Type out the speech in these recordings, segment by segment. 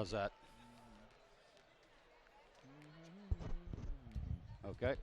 How's that? Okay.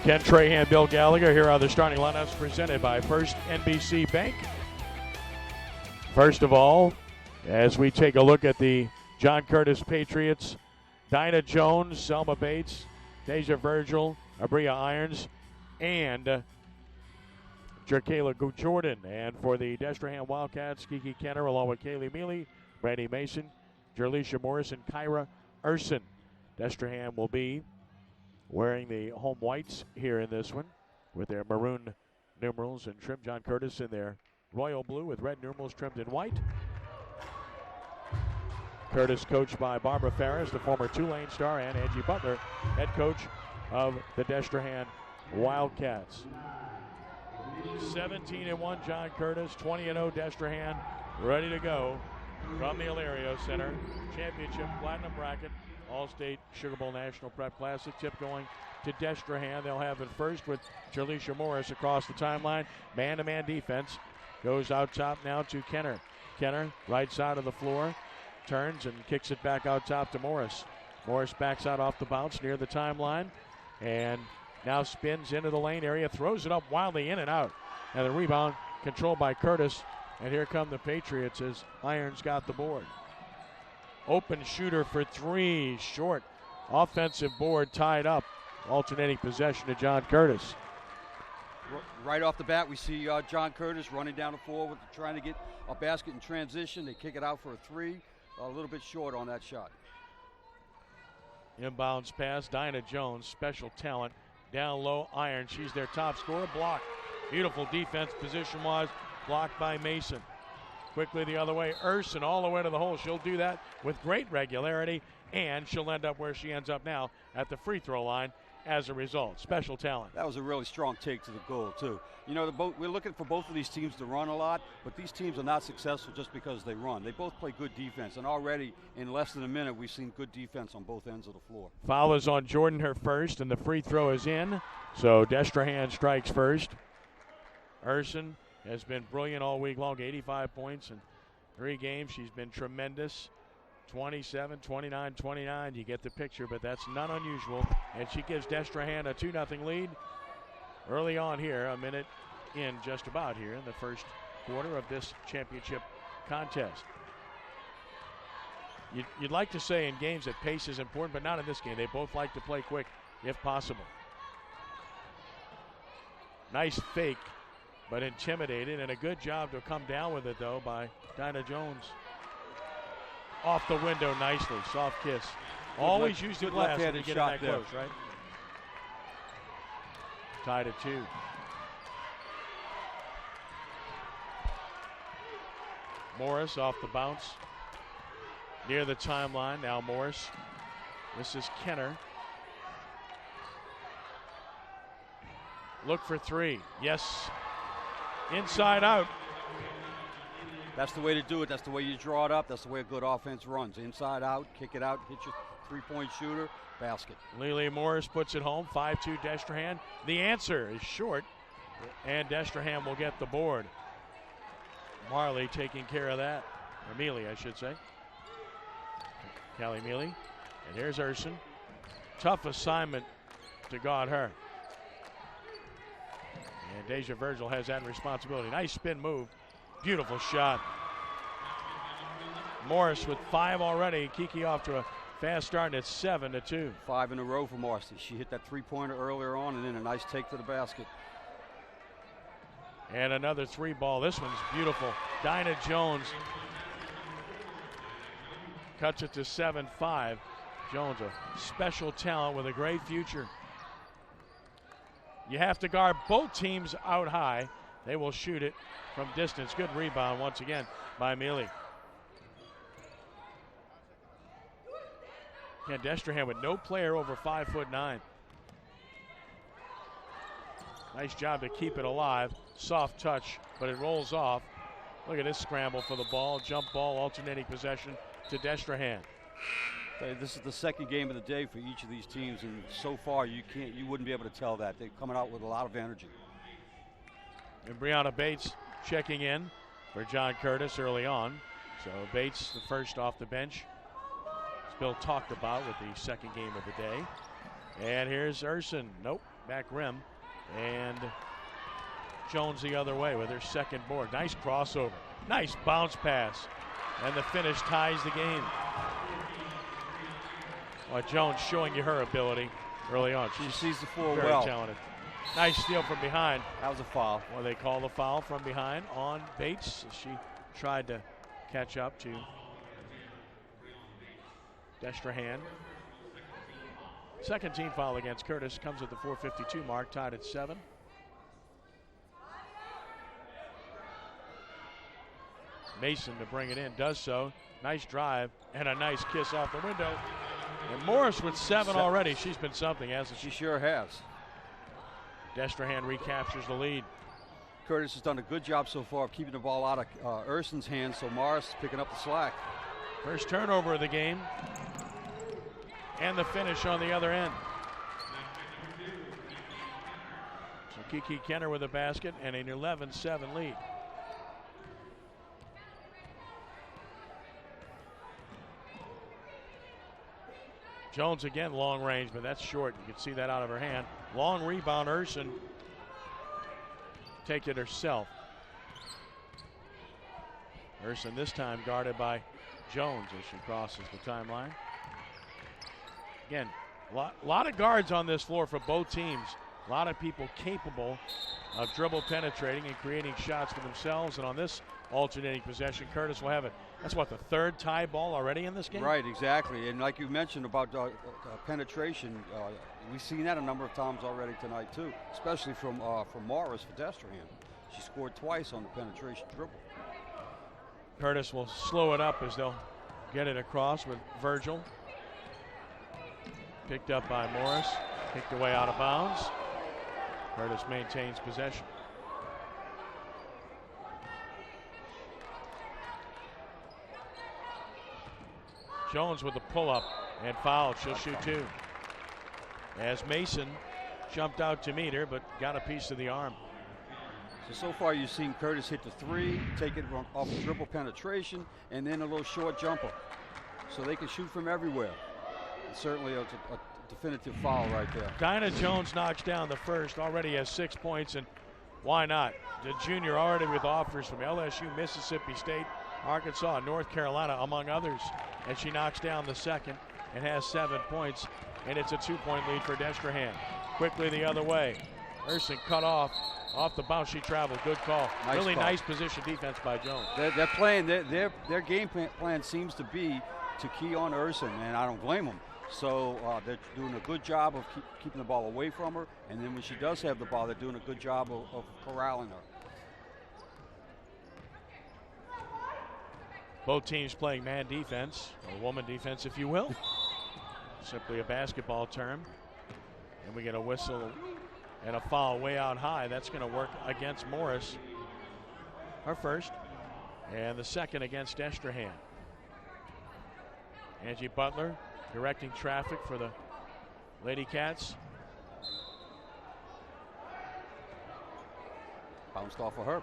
Ken Trahan, Bill Gallagher. Here are the starting lineups presented by First NBC Bank. First of all, as we take a look at the John Curtis Patriots, Dinah Jones, Selma Bates, Deja Virgil, Abria Irons, and Jerkayla Jordan. And for the Destrehan Wildcats, Kiki Kenner along with Kaylee Mealy, Brandy Mason, Jerlisha Morris, and Kyra Urson. Destrehan will be wearing the home whites here in this one with their maroon numerals and trim. John Curtis in their royal blue with red numerals trimmed in white. Curtis coached by Barbara Ferris, the former Tulane star, and Angie Butler, head coach of the Destrehan Wildcats. 17-1 John Curtis, 20-0 Destrehan, ready to go from the Ilario Center. Championship Platinum Bracket, Allstate Sugar Bowl National Prep Classic. Tip going to Destrehan. They'll have it first with Jerlisha Morris across the timeline. Man-to-man defense. Goes out top now to Kenner. Kenner, right side of the floor, turns and kicks it back out top to Morris. Morris backs out off the bounce near the timeline and now spins into the lane area, throws it up wildly in and out. And the rebound controlled by Curtis. And here come the Patriots as Irons got the board. Open shooter for three, short. Offensive board tied up. Alternating possession to John Curtis. Right off the bat, we see John Curtis running down the floor, trying to get a basket in transition. They kick it out for a three, a little bit short on that shot. Inbounds pass, Dinah Jones, special talent. Down low, Iron, she's their top scorer, blocked. Beautiful defense position-wise, blocked by Mason. Quickly the other way, Urson all the way to the hole. She'll do that with great regularity, and she'll end up where she ends up now at the free throw line as a result. Special talent. That was a really strong take to the goal, too. You know, we're looking for both of these teams to run a lot, but these teams are not successful just because they run. They both play good defense, and already in less than a minute, we've seen good defense on both ends of the floor. Foul is on Jordan, her first, and the free throw is in. So Destrehan strikes first. Urson has been brilliant all week long, 85 points in 3 games. She's been tremendous. 27, 29, 29. You get the picture, but that's not unusual. And she gives Destrehan a 2-0 lead early on here, a minute in just about here in the first quarter of this championship contest. You'd like to say in games that pace is important, but not in this game. They both like to play quick if possible. Nice fake, but intimidated, and a good job to come down with it, though, by Dinah Jones. Off the window nicely, soft kiss. Always use the glass when you get that close, right? Tied at 2. Morris off the bounce. Near the timeline, now Morris. This is Kenner. Look for 3, yes. Inside out. That's the way to do it. That's the way you draw it up. That's the way a good offense runs. Inside out, kick it out, hit your three-point shooter, basket. Lily Morris puts it home, 5-2 Destrehan. The answer is short, and Destrehan will get the board. Marley taking care of that. Or Mealy, I should say. Callie Mealy. And here's Urson. Tough assignment to guard her. And Deja Virgil has that responsibility. Nice spin move. Beautiful shot. Morris with 5 already. Kiki off to a fast start, and it's 7-2. 5 in a row for Morris. She hit that three-pointer earlier on, and then a nice take to the basket. And another 3 ball. This one's beautiful. Dinah Jones cuts it to 7-5. Jones, a special talent with a great future. You have to guard both teams out high. They will shoot it from distance. Good rebound once again by Mealy. And Destrehan with no player over 5'9". Nice job to keep it alive. Soft touch, but it rolls off. Look at this scramble for the ball. Jump ball, alternating possession to Destrehan. This is the second game of the day for each of these teams, and so far you wouldn't be able to tell that. They're coming out with a lot of energy. And Brianna Bates checking in for John Curtis early on. So Bates, the first off the bench, as Bill talked about with the second game of the day. And here's Urson. Nope, back rim. And Jones the other way with her second board. Nice crossover. Nice bounce pass. And the finish ties the game. Well, Jones showing you her ability early on. She sees the floor very well. Talented. Nice steal from behind. That was a foul. Well, they call the foul from behind on Bates. She tried to catch up to Destrehan. Second team foul against Curtis comes at the 4:52 mark, tied at 7. Mason to bring it in, does so. Nice drive and a nice kiss off the window. And Morris with 7 already. She's been something, hasn't she? She sure has. Destrehan recaptures the lead. Curtis has done a good job so far of keeping the ball out of Urson's hands, so Morris is picking up the slack. First turnover of the game. And the finish on the other end. So Kiki Kenner with a basket and an 11-7 lead. Jones again long range, but that's short. You can see that out of her hand. Long rebound, Urson takes it herself. Urson this time guarded by Jones as she crosses the timeline. Again, a lot of guards on this floor for both teams. A lot of people capable of dribble penetrating and creating shots for themselves. And on this alternating possession, Curtis will have it. That's what, the third tie ball already in this game? Right, exactly. And like you mentioned about penetration, we've seen that a number of times already tonight too, especially from Morris for Destrehan. She scored twice on the penetration dribble. Curtis will slow it up as they'll get it across with Virgil. Picked up by Morris, kicked away out of bounds. Curtis maintains possession. Jones with the pull-up and fouled. She'll shoot 2. As Mason jumped out to meet her, but got a piece of the arm. So far you've seen Curtis hit the 3, take it off the dribble penetration, and then a little short jumper. So they can shoot from everywhere. And certainly a definitive foul right there. Dinah Jones knocks down the first, already has 6 points, and why not? The junior already with offers from LSU, Mississippi State, Arkansas, North Carolina, among others. And she knocks down the second and has 7 points, and it's a 2-point lead for Destrehan. Quickly the other way. Urson cut off the bounce. She traveled. Good call. Really nice position defense by Jones. They're playing. Their game plan seems to be to key on Urson, and I don't blame them. So they're doing a good job of keeping the ball away from her, and then when she does have the ball, they're doing a good job of corralling her. Both teams playing man defense, or woman defense, if you will. Simply a basketball term. And we get a whistle and a foul way out high. That's going to work against Morris. Her first. And the second against Destrehan. Angie Butler directing traffic for the Lady Cats. Bounced off of her.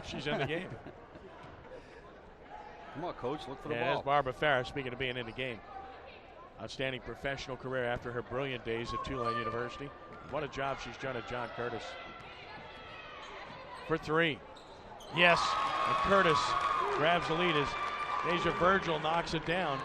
She's in the game. Come on, coach, look for the ball. There's Barbara Farris, speaking of being in the game. Outstanding professional career after her brilliant days at Tulane University. What a job she's done at John Curtis. For 3. Yes, and Curtis grabs the lead as Deja Virgil knocks it down.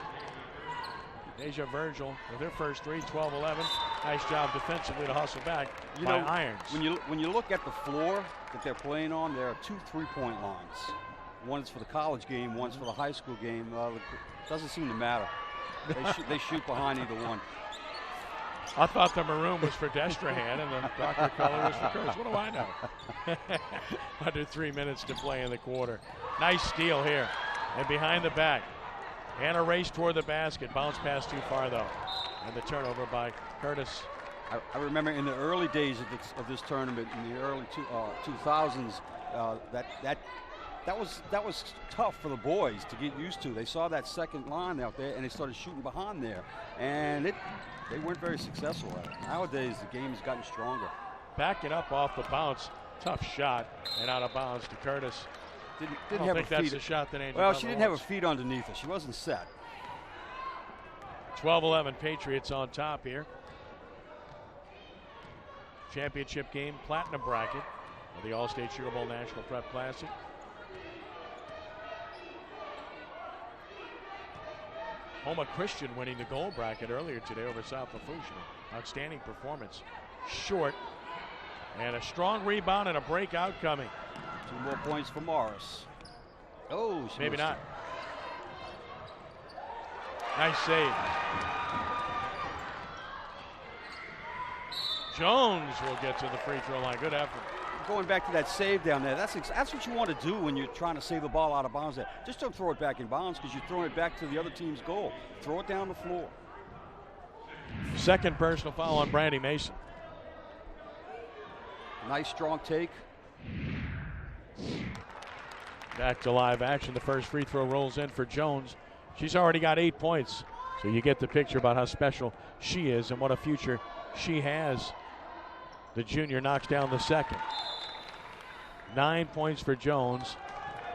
Deja Virgil with her first 3, 12-11. Nice job defensively to hustle back by Irons. When you look at the floor that they're playing on, there are 2 3-point lines. One's for the college game, one's for the high school game. It doesn't seem to matter. They shoot behind either one. I thought the maroon was for Destrehan and the darker color was for Curtis. What do I know? Under 3 minutes to play in the quarter. Nice steal here. And behind the back. And a race toward the basket. Bounce pass too far, though. And the turnover by Curtis. I remember in the early days of this tournament, in the early 2000s, that was tough for the boys to get used to. They saw that second line out there, and they started shooting behind there. And they weren't very successful at it. Nowadays, the game has gotten stronger. Backing up off the bounce. Tough shot. And out of bounds to Curtis. Didn't have think that's the shot that Angel Well, she didn't have her feet underneath her. She wasn't set. 12-11 Patriots on top here. championship game, platinum bracket of the Allstate Sugar Bowl National Prep Classic. Homa Christian winning the gold bracket earlier today over South Lafourche. Outstanding performance. Short, and a strong rebound and a breakout coming. 2 more points for Morris. Oh, maybe not. Nice save. Jones will get to the free throw line. Good effort. Going back to that save down there, that's what you want to do when you're trying to save the ball out of bounds there. Just don't throw it back in bounds because you're throwing it back to the other team's goal. Throw it down the floor. Second personal foul on Brandy Mason. Nice strong take. Back to live action. The first free throw rolls in for Jones. She's already got 8 points. So you get the picture about how special she is and what a future she has. The junior knocks down the second. 9 points for Jones.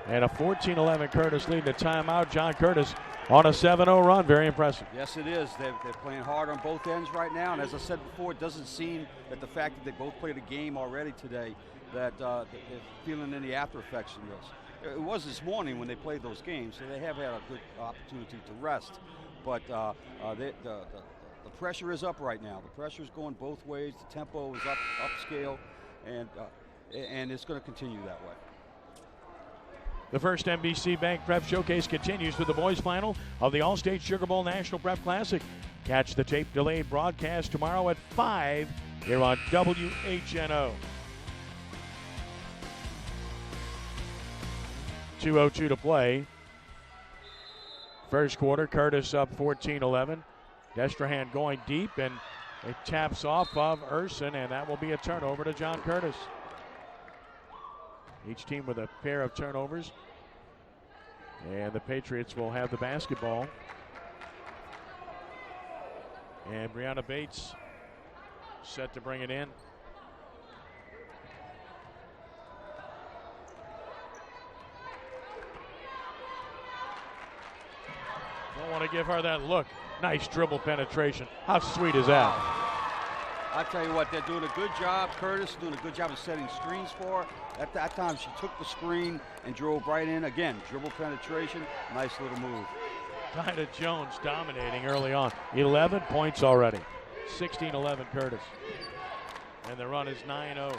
And a 14-11 Curtis lead. The timeout. John Curtis on a 7-0 run. Very impressive. Yes, it is. They're playing hard on both ends right now. And as I said before, it doesn't seem that the fact that they both played a game already today that they're feeling any after effects from this. It was this morning when they played those games, so they have had a good opportunity to rest. But the pressure is up right now. The pressure is going both ways. The tempo is upscale, and it's going to continue that way. The first NBC Bank Prep Showcase continues with the boys' final of the Allstate Sugar Bowl National Prep Classic. Catch the tape-delayed broadcast tomorrow at 5 here on WHNO. 2:02 to play. First quarter, Curtis up 14-11. Destrehan going deep, and it taps off of Urson, and that will be a turnover to John Curtis. Each team with a pair of turnovers. And the Patriots will have the basketball. And Brianna Bates set to bring it in. Don't want to give her that look. Nice dribble penetration. How sweet is that? I tell you what, they're doing a good job. Curtis doing a good job of setting screens for her. At that time, she took the screen and drove right in. Again, dribble penetration, nice little move. Dinah Jones dominating early on. 11 points already. 16-11 Curtis. And the run is 9-0.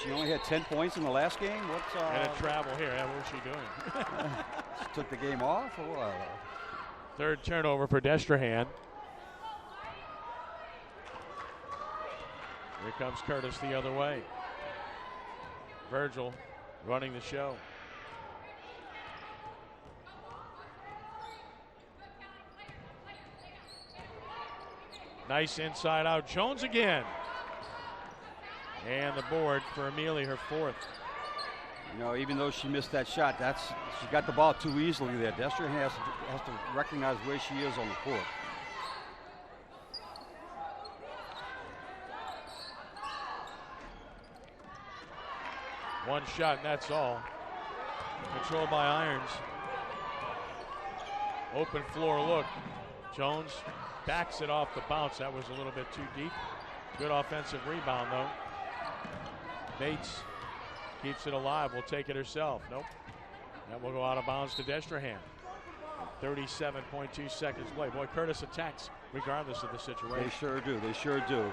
She only had 10 points in the last game? And a travel here. Yeah, what was she doing? She took the game off or what? Third turnover for Destrehan. Here comes Curtis the other way. Virgil running the show. Nice inside out. Jones again. And the board for Amelia, her fourth. You know, even though she missed that shot, she got the ball too easily there. Destrehan has to recognize where she is on the court. One shot, and that's all. Controlled by Irons. Open floor look. Jones backs it off the bounce. That was a little bit too deep. Good offensive rebound, though. Bates keeps it alive. Will take it herself. Nope. That will go out of bounds to Destrehan. 37.2 seconds play. Boy, Curtis attacks regardless of the situation. They sure do. They sure do.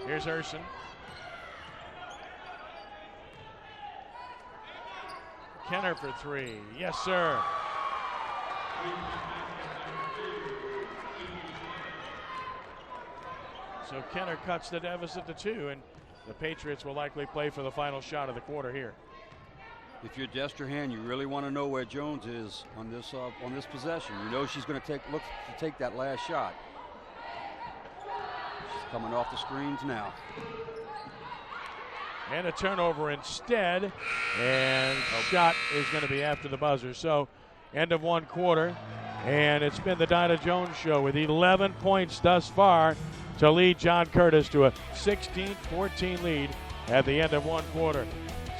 Here's Urson. Kenner for three. Yes, sir. So Kenner cuts the deficit to 2, and the Patriots will likely play for the final shot of the quarter here. If you're Destrehan, you really want to know where Jones is on this possession. You know she's going to look to take that last shot. She's coming off the screens now. And a turnover instead, and shot is going to be after the buzzer. So end of one quarter, and it's been the Dinah Jones show with 11 points thus far to lead John Curtis to a 16-14 lead at the end of one quarter.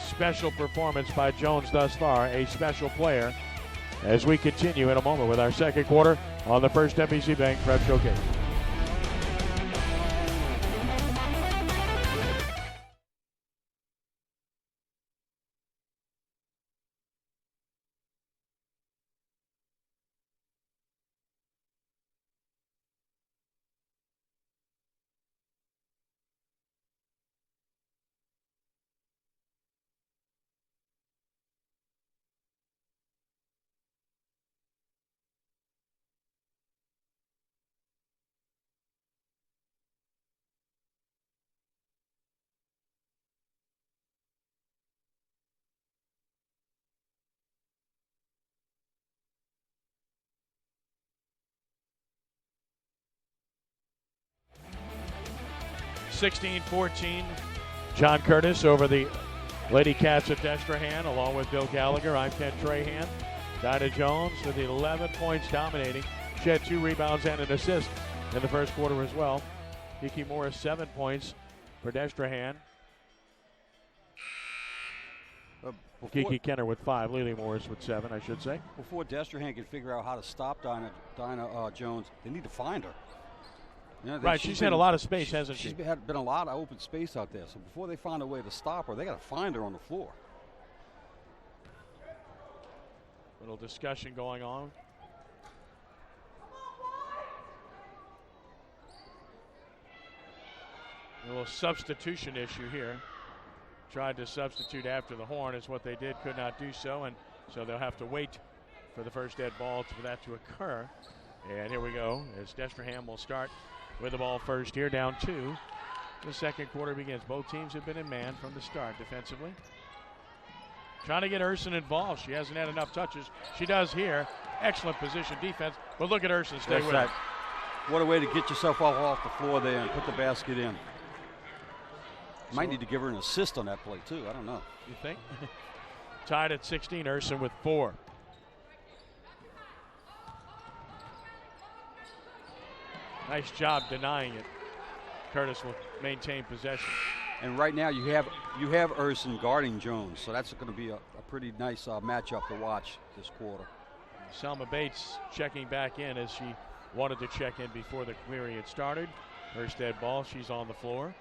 Special performance by Jones thus far, a special player, as we continue in a moment with our second quarter on the first NBC Bank Prep Showcase. 16-14. John Curtis over the Lady Cats of Destrehan, along with Bill Gallagher. I'm Ken Trahan. Dinah Jones with 11 points dominating. She had 2 rebounds and an assist in the first quarter as well. Kiki Morris, 7 points for Destrehan. Kiki Kenner with 5, Lily Morris with 7, I should say. Before Destrehan can figure out how to stop Dinah Jones, they need to find her. You know, right, she's had a lot of space, hasn't she? She's been a lot of open space out there. So before they find a way to stop her, they got to find her on the floor. Little discussion going on. A little substitution issue here. Tried to substitute after the horn is what they did, could not do so, and so they'll have to wait for the first dead ball for that to occur. And here we go, as Destrehan will start with the ball first here, down 2. The second quarter begins. Both teams have been in man from the start defensively. Trying to get Urson involved. She hasn't had enough touches. She does here. Excellent position defense, but look at Urson stay with it. What a way to get yourself off the floor there and put the basket in. Might need to give her an assist on that play, too. I don't know. You think? Tied at 16, Urson with 4. Nice job denying it. Curtis will maintain possession. And right now you have Urson guarding Jones, so that's going to be a pretty nice matchup to watch this quarter. Selma Bates checking back in as she wanted to check in before the query had started. First dead ball, she's on the floor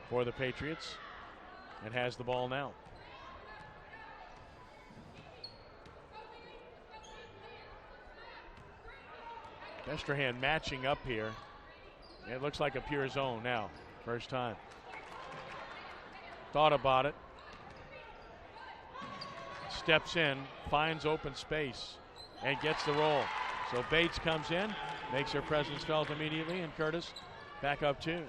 for the Patriots and has the ball now. Destrehan matching up here. It looks like a pure zone now, first time. Thought about it. Steps in, finds open space, and gets the roll. So Bates comes in, makes her presence felt immediately, and Curtis back up 2.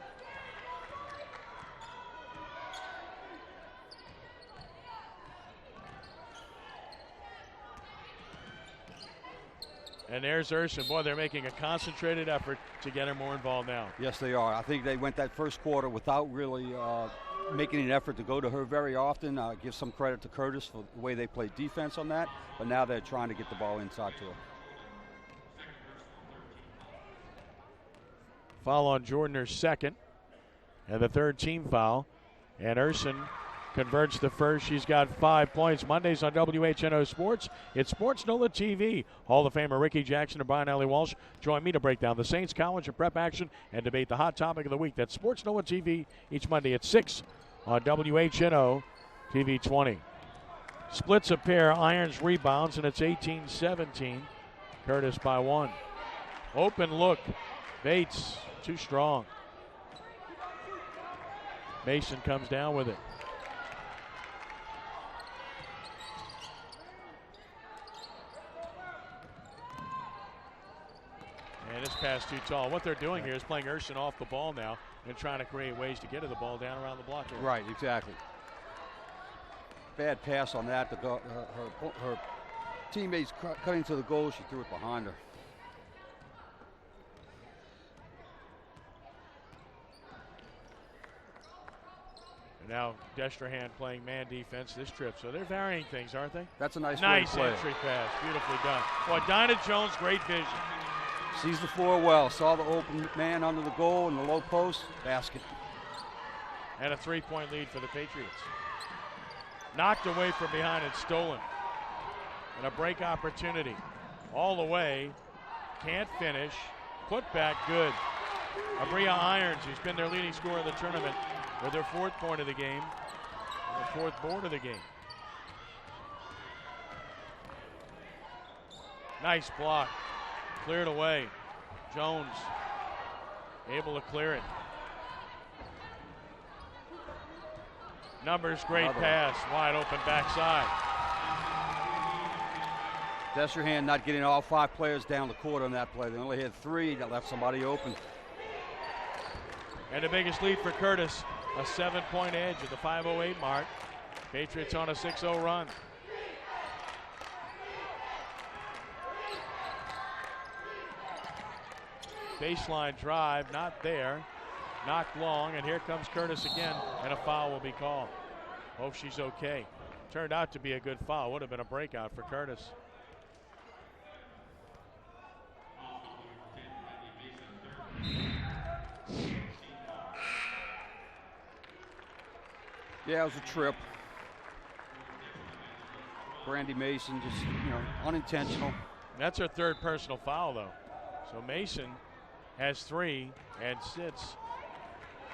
And there's Urson. Boy, they're making a concentrated effort to get her more involved now. Yes, they are. I think they went that first quarter without really making an effort to go to her very often. Give some credit to Curtis for the way they played defense on that. But now they're trying to get the ball inside to her. Foul on Jordan, her second, and the third team foul. And Urson converts the first. She's got 5 points. Mondays on WHNO Sports. It's Sports NOLA TV. Hall of Famer Ricky Jackson and Brian Ellie Walsh join me to break down the Saints college and prep action and debate the hot topic of the week. That's Sports NOLA TV each Monday at 6 on WHNO TV 20. Splits a pair, irons rebounds, and it's 18-17. Curtis by 1. Open look. Bates too strong. Mason comes down with it. And this pass too tall. What they're doing here is playing Urson off the ball now and trying to create ways to get to the ball down around the block area. Right, exactly. Bad pass on that. Her teammates cutting to the goal. She threw it behind her. And now Destrehan playing man defense this trip. So they're varying things, aren't they? That's a nice entry pass. Beautifully done. Boy, Dinah Jones, great vision. Sees the floor well. Saw the open man under the goal in the low post. Basket. And a 3-point lead for the Patriots. Knocked away from behind and stolen. And a break opportunity. All the way. Can't finish. Put back good. Abria Irons, who's been their leading scorer in the tournament, with their 4th point of the game. And the 4th board of the game. Nice block. Cleared away. Jones able to clear it. Numbers, great pass. Wide open backside. Destrehan not getting all 5 players down the court on that play. They only had 3 that left somebody open. And the biggest lead for Curtis, a 7-point edge at the 5:08 mark. Patriots on a 6-0 run. Baseline drive, not there. knocked long, and here comes Curtis again, and a foul will be called. Hope she's okay. Turned out to be a good foul. Would have been a breakout for Curtis. Yeah, it was a trip. Brandy Mason just, unintentional. That's her third personal foul, though. So Mason has 3 and sits.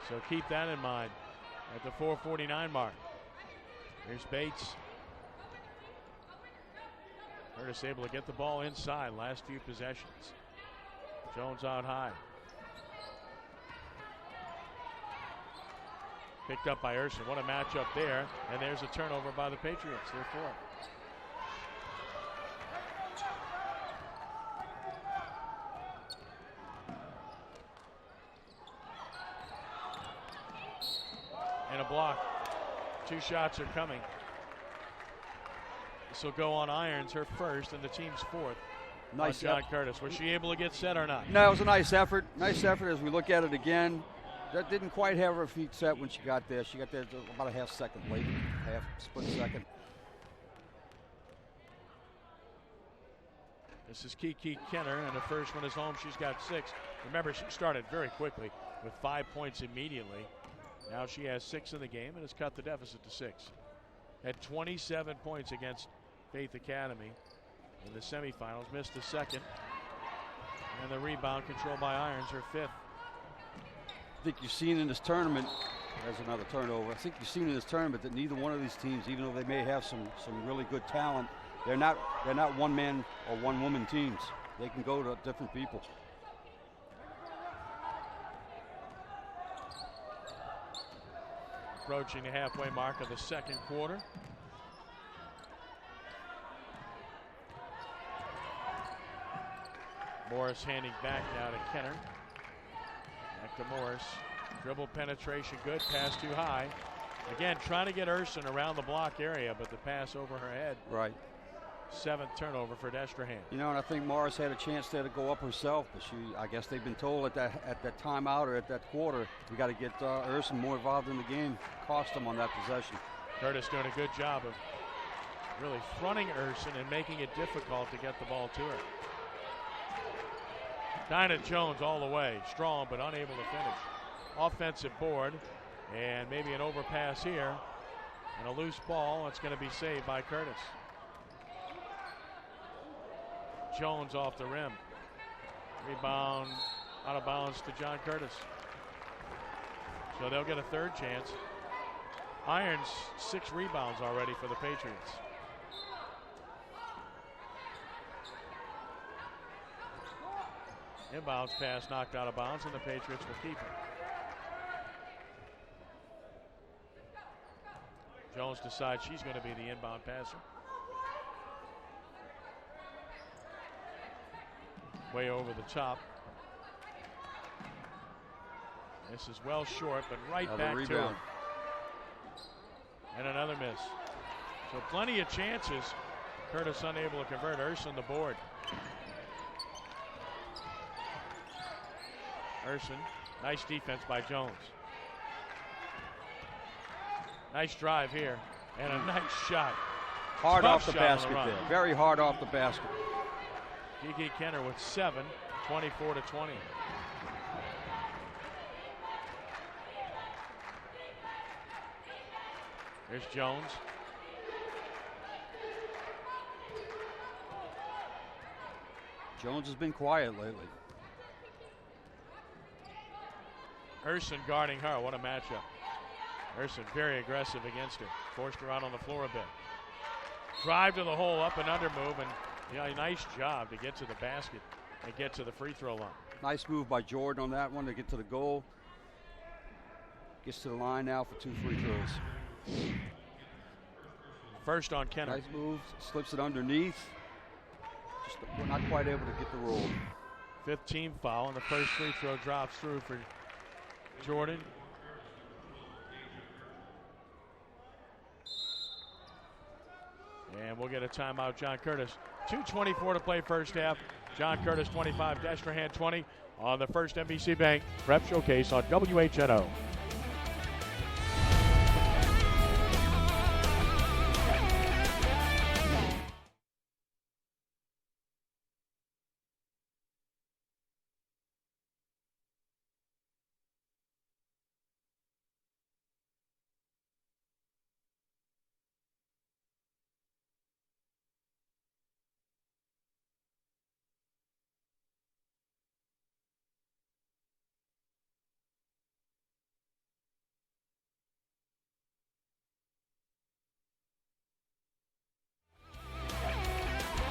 So keep that in mind at the 4:49 mark. Here's Bates. Curtis able to get the ball inside last few possessions. Jones out high. Picked up by Urson. What a matchup there. And there's a turnover by the Patriots. They're 4. And a block. 2 shots are coming. This will go on Irons, her first, and the team's 4th. Nice John Curtis. Was she able to get set or not? No, it was a nice effort. Nice effort as we look at it again. That didn't quite have her feet set when she got there. She got there about a half second late, half split second. This is Kiki Kenner, and the first one is home. She's got 6. Remember, she started very quickly with 5 points immediately. Now she has 6 in the game and has cut the deficit to 6. Had 27 points against Faith Academy in the semifinals. Missed the second. And the rebound controlled by Irons, her 5th. I think you've seen in this tournament, there's another turnover. I think you've seen in this tournament that neither one of these teams, even though they may have some really good talent, they're not one man or one woman teams. They can go to different people. Approaching the halfway mark of the second quarter. Morris handing back now to Kenner. Back to Morris. Dribble penetration good. Pass too high. Again, trying to get Urson around the block area, but the pass over her head. Right. 7th turnover for Destrehan. And I think Morris had a chance there to go up herself, but I guess they've been told at that timeout or at that quarter, we got to get Urson more involved in the game. Cost them on that possession. Curtis doing a good job of really fronting Urson and making it difficult to get the ball to her. Dinah Jones all the way, strong but unable to finish. Offensive board, and maybe an overpass here, and a loose ball. It's going to be saved by Curtis. Jones off the rim. Rebound out of bounds to John Curtis. So they'll get a 3rd chance. Irons 6 rebounds already for the Patriots. Inbounds pass knocked out of bounds, and the Patriots will keep it. Jones decides she's going to be the inbound passer. Way over the top. This is well short, but right back to her. And another miss. So plenty of chances. Curtis unable to convert. Urson the board. Urson, nice defense by Jones. Nice drive here, and a nice shot. Hard off the basket there. Very hard off the basket. Kiki Kenner with 7, 24-20. Here's Jones. Jones has been quiet lately. Urson guarding her. What a matchup. Urson very aggressive against her. Forced her out on the floor a bit. Drive to the hole, up and under move, and a nice job to get to the basket and get to the free throw line. Nice move by Jordan on that one to get to the goal. Gets to the line now for 2 free throws. First on Kenner. Nice move, slips it underneath. Just not quite able to get the roll. 5th team foul, and the first free throw drops through for Jordan. And we'll get a timeout, John Curtis. 2:24 to play first half. John Curtis 25, Destrehan 20 on the first NBC Bank Prep Showcase on WHNO.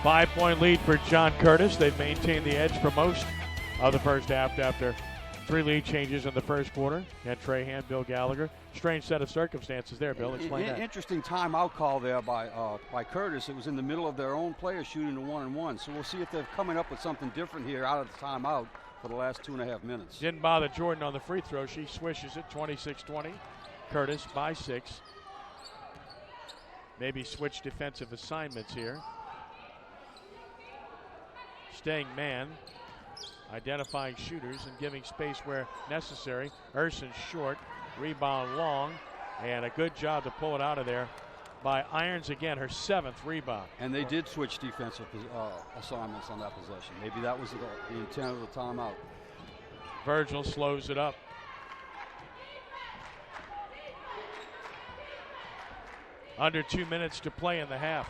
Five-point lead for John Curtis. They've maintained the edge for most of the first half after 3 lead changes in the first quarter. Ken Trahan, Bill Gallagher. Strange set of circumstances there, Bill. Explain that. Interesting timeout call there by Curtis. It was in the middle of their own players shooting the 1-and-1. So we'll see if they're coming up with something different here out of the timeout for the last 2.5 minutes. Didn't bother Jordan on the free throw. She swishes it 26-20. Curtis by 6. Maybe switch defensive assignments here. Staying man, identifying shooters and giving space where necessary. Urson short, rebound long, and a good job to pull it out of there by Irons again, her 7th rebound. And they did switch defensive assignments on that possession. Maybe that was the intent of the timeout. Virgil slows it up. Under 2 minutes to play in the half.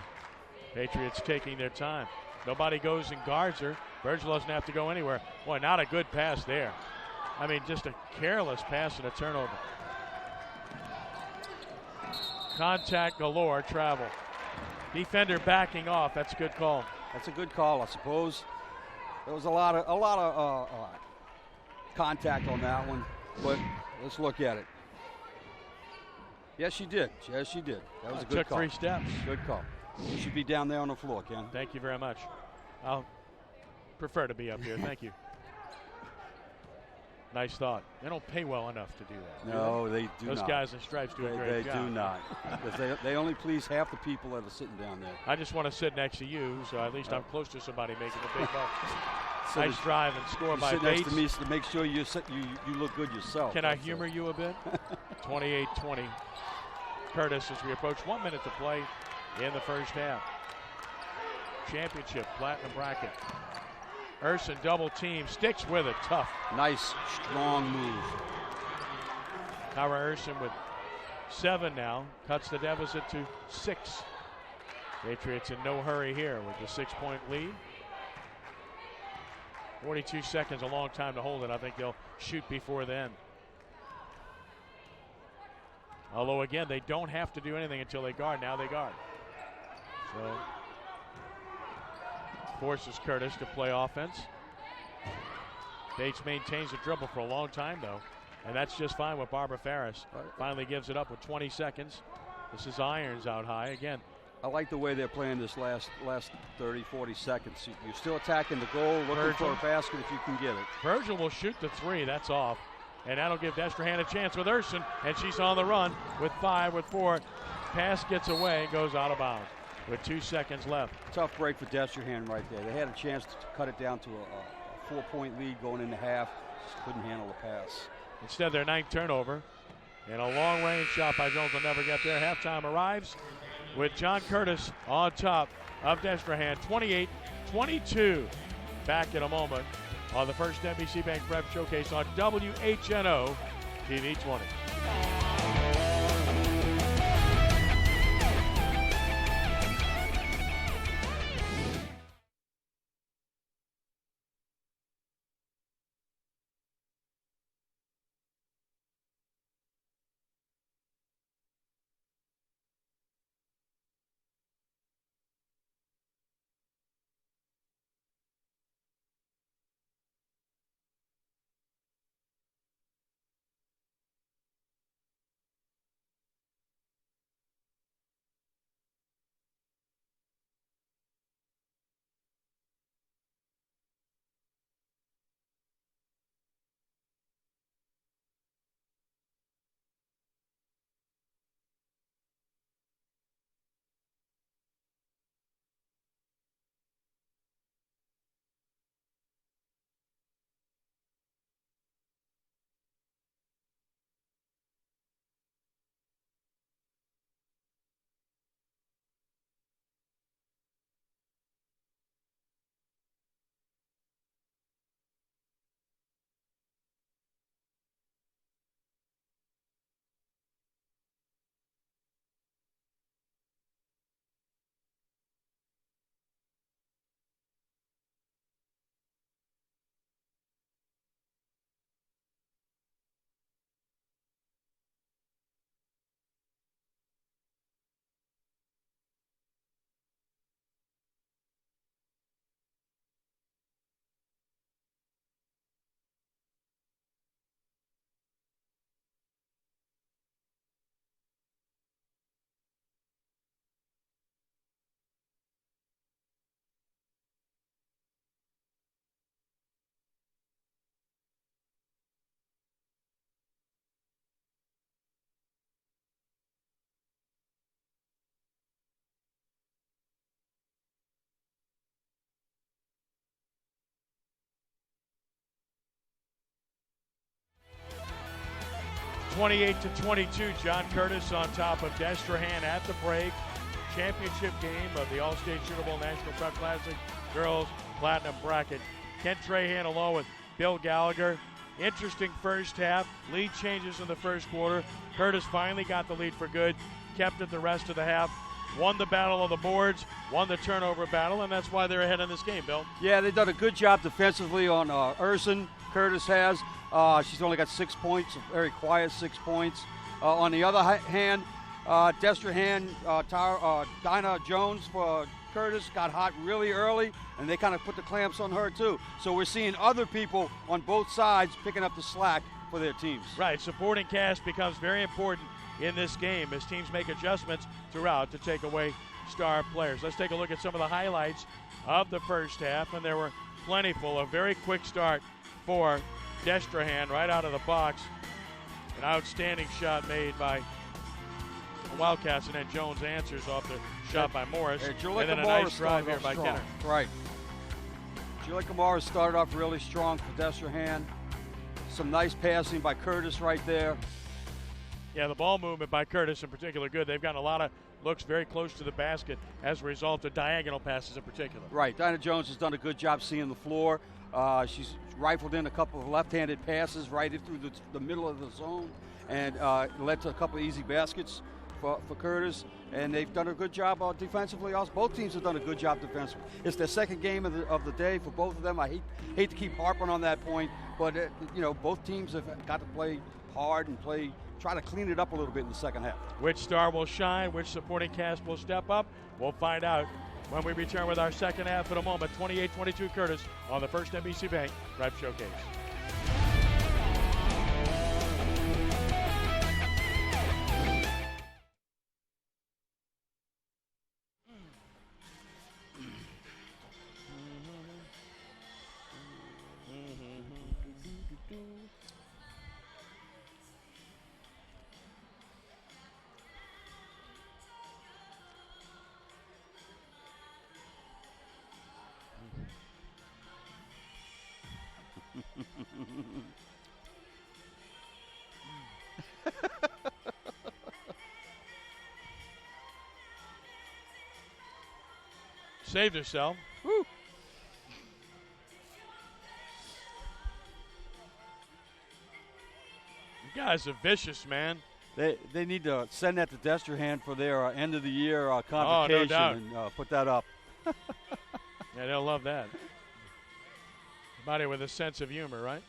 Patriots taking their time. Nobody goes and guards her. Virgil doesn't have to go anywhere. Boy, not a good pass there. I mean, just a careless pass and a turnover. Contact galore, travel. Defender backing off. That's a good call. That's a good call, I suppose. There was a lot of contact on that one, but let's look at it. Yes, she did. Yes, she did. That was a good call. Took 3 steps. Good call. You should be down there on the floor, Ken. Thank you very much. I'll prefer to be up here. Thank you. Nice thought. They don't pay well enough to do that. No, they do not. Those guys in stripes do a great job. They do not. Because they only please half the people that are sitting down there. I just want to sit next to you, so at least I'm close to somebody making the big bucks. Nice drive and score by sit Bates. Next to me to make sure you look good yourself. Can I humor you a bit? 28-20. Curtis as we approach 1 minute to play in the first half. Championship, platinum bracket. Urson double team, sticks with it, tough. Nice, strong move. Kyra Urson with 7 now, cuts the deficit to 6. Patriots in no hurry here with the 6-point lead. 42 seconds, a long time to hold it. I think they'll shoot before then. Although, again, they don't have to do anything until they guard. Now they guard. So, forces Curtis to play offense. Bates maintains the dribble for a long time, though. And that's just fine with Barbara Ferris. Finally gives it up with 20 seconds. This is Irons out high again. I like the way they're playing this last 30, 40 seconds. You're still attacking the goal, looking for a basket if you can get it. Virgil will shoot the 3. That's off. And that'll give Destrehan a chance with Urson. And she's on the run with 5, with 4. Pass gets away and goes out of bounds with 2 seconds left. Tough break for Destrehan right there. They had a chance to cut it down to a 4-point lead going into half. Just couldn't handle the pass. Instead, their 9th turnover. And a long-range shot by Jones will never get there. Halftime arrives with John Curtis on top of Destrehan, 28-22. Back in a moment on the first NBC Bank Prep Showcase on WHNO TV 20. 28-22, John Curtis on top of Destrehan at the break. Championship game of the Allstate Sugar Bowl National Prep Classic Girls Platinum Bracket. Kent Trahan along with Bill Gallagher. Interesting first half. Lead changes in the first quarter. Curtis finally got the lead for good, kept it the rest of the half, won the battle of the boards, won the turnover battle, and that's why they're ahead in this game, Bill. Yeah, they've done a good job defensively on Urson. Curtis has. She's only got 6 points, a very quiet 6 points. On the other hand, Destrehan, Dinah Jones for Curtis got hot really early, and they kind of put the clamps on her too. So we're seeing other people on both sides picking up the slack for their teams. Right, supporting cast becomes very important in this game as teams make adjustments throughout to take away star players. Let's take a look at some of the highlights of the first half, and there were plentiful. A very quick start for Destrehan right out of the box. An outstanding shot made by the Wildcats, and then Jones answers off the shot by Morris. And then a nice drive here by Kenner. Right. Julie Kamara started off really strong for Destrehan. Some nice passing by Curtis right there. Yeah, the ball movement by Curtis in particular good. They've gotten a lot of looks very close to the basket as a result of diagonal passes in particular. Right. Dinah Jones has done a good job seeing the floor. She's rifled in a couple of left-handed passes right in through the middle of the zone, and led to a couple of easy baskets for Curtis. And they've done a good job defensively. Also, both teams have done a good job defensively. It's their second game of the day for both of them. I hate to keep harping on that point, but both teams have got to play hard and try to clean it up a little bit in the second half. Which star will shine? Which supporting cast will step up? We'll find out when we return with our second half in a moment. 28-22 Curtis on the First NBC Bank Prep Showcase. Saved herself. Woo. You guys are vicious, man. They need to send that to Destrehan for their end of the year convocation. Oh, no doubt. And put that up. Yeah, they'll love that. Somebody with a sense of humor, right?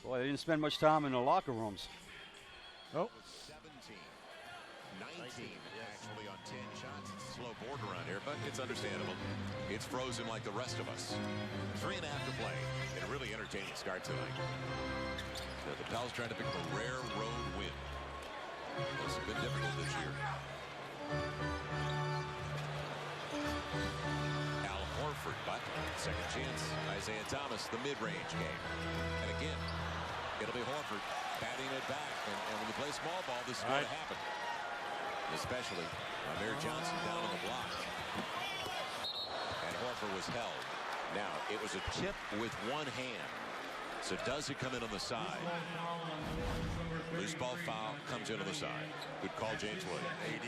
Boy, they didn't spend much time in the locker rooms. Oh. 17, 19 actually on 10 shots. It's a slow border around here, but it's understandable. It's frozen like the rest of us. 3.5 to play in a really entertaining start tonight. So the Pels trying to pick up a rare road win. This has been difficult this year. Al Horford, but second chance. Isaiah Thomas, the mid-range game. And again, it'll be Horford batting it back. And when you play small ball, this is going to happen. Especially Amir Johnson down on the block. And Horford was held. Now, it was a tip with one hand. So does it come in on the side? Loose ball foul comes in on the side. Good call, James Williams. AD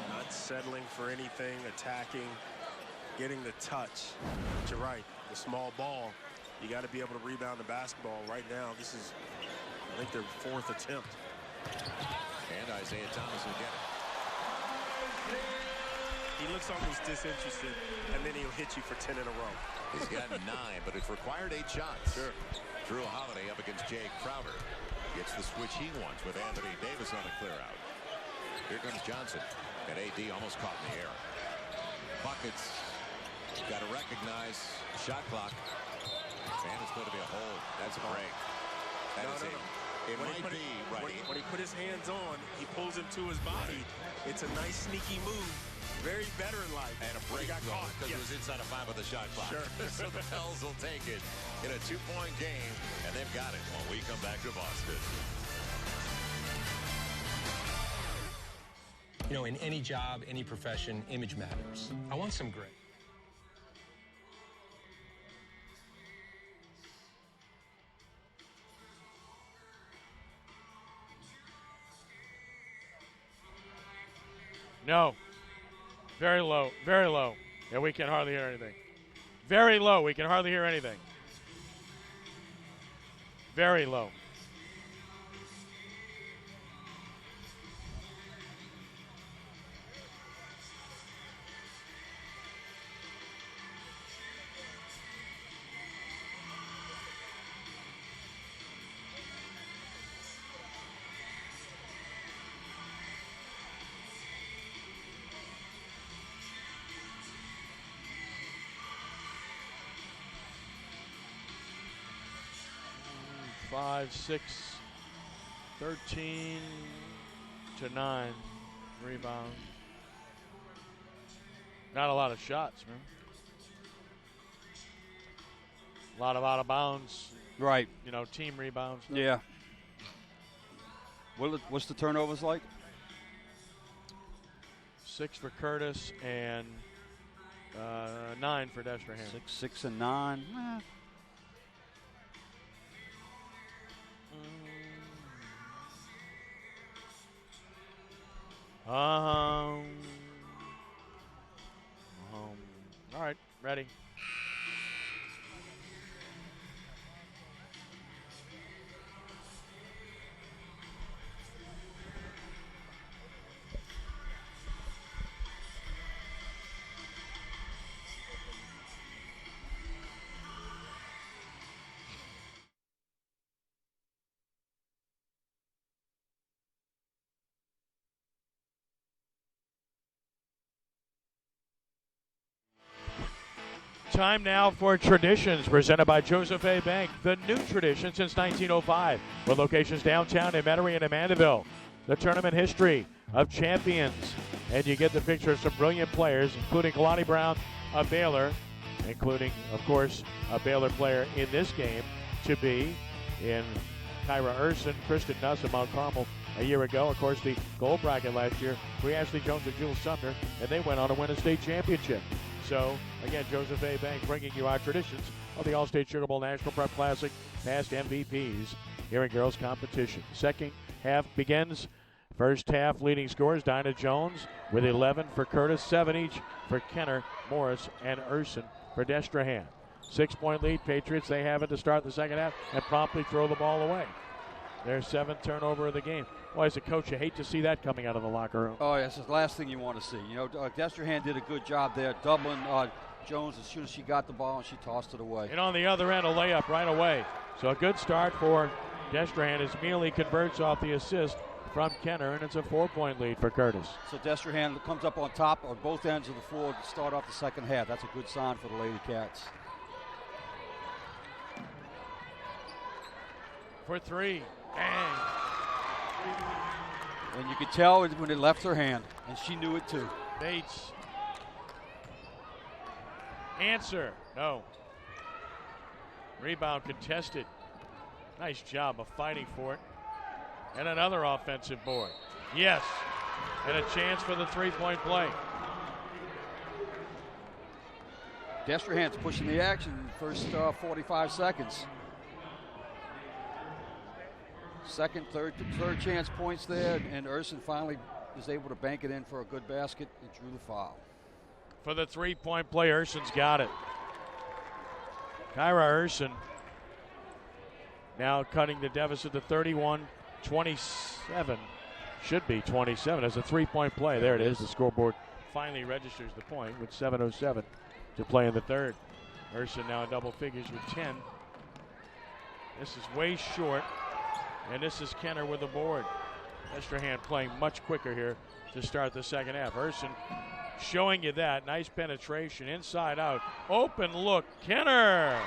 not settling for anything, attacking, getting the touch. But you're right, the small ball, you got to be able to rebound the basketball. Right now, this is, I think, their fourth attempt. And Isaiah Thomas will get it. He looks almost disinterested, and then he'll hit you for 10 in a row. He's got 9, but it's required 8 shots. Sure. Drew Holiday up against Jay Crowder. Gets the switch he wants with Anthony Davis on a clear out. Here comes Johnson. And AD almost caught in the air. Buckets. Got to recognize shot clock. And it's going to be a hold. That's a break. That is it. It might be right. When he put his hands on, he pulls him to his body. It's a nice sneaky move. very veteran like. And a break got though, caught because it was inside of 5 of the shot clock. Sure. So the Pels will take it in a 2-point game, and they've got it when we come back to Boston. You know, in any job, any profession, image matters. I want some grit. No. Very low. Very low. Yeah, we can hardly hear anything. Very low. We can hardly hear anything. Very low. Five, 6, 13 to 9 rebound. Not a lot of shots, man. A lot of out of bounds. Right. You know, team rebounds. Yeah. What's the turnovers like? 6 for Curtis and 9 for Destrehan. 6 and 9. All right, ready. Time now for Traditions, presented by Joseph A. Bank, the new tradition since 1905, with locations downtown in Metairie and in Mandeville. The tournament history of champions, and you get the picture of some brilliant players, including Kalani Brown, a Baylor, including, of course, a Baylor player in this game to be in Kyra Urson, Kristen Nuss of Mount Carmel a year ago. Of course, the gold bracket last year, we Ashley Jones and Jules Sumner, and they went on to win a state championship. So, again, Joseph A. Bank bringing you our traditions of the Allstate Sugar Bowl National Prep Classic, past MVPs here in girls competition. Second half begins. First half leading scores, Dinah Jones with 11 for Curtis, 7 each for Kenner, Morris, and Urson for Destrehan. 6-point lead, Patriots, they have it to start the second half and promptly throw the ball away. Their 7th turnover of the game. Boy, as a coach, you hate to see that coming out of the locker room. Oh, yes, it's the last thing you want to see. You know, Destrehan did a good job there, doubling Jones as soon as she got the ball and she tossed it away. And on the other end, a layup right away. So a good start for Destrehan as Mealy converts off the assist from Kenner, and it's a 4-point lead for Curtis. So Destrehan comes up on top on both ends of the floor to start off the second half. That's a good sign for the Lady Cats. For 3. Bang. And you could tell when it left her hand, and she knew it too. Bates. Answer. No. Rebound contested. Nice job of fighting for it. And another offensive board. Yes. And a chance for the 3-point play. Destrehan's pushing the action in the first 45 seconds. Second, third chance points there, and Urson finally is able to bank it in for a good basket and drew the foul. For the 3-point play, Urson's got it. Kyra Urson now cutting the deficit to 31-27. Should be 27 as a 3-point play. There it is. The scoreboard finally registers the point with 7:07 to play in the third. Urson now in double figures with 10. This is way short. And this is Kenner with the board. Destrehan playing much quicker here to start the second half. Urson showing you that. Nice penetration, inside out. Open look, Kenner.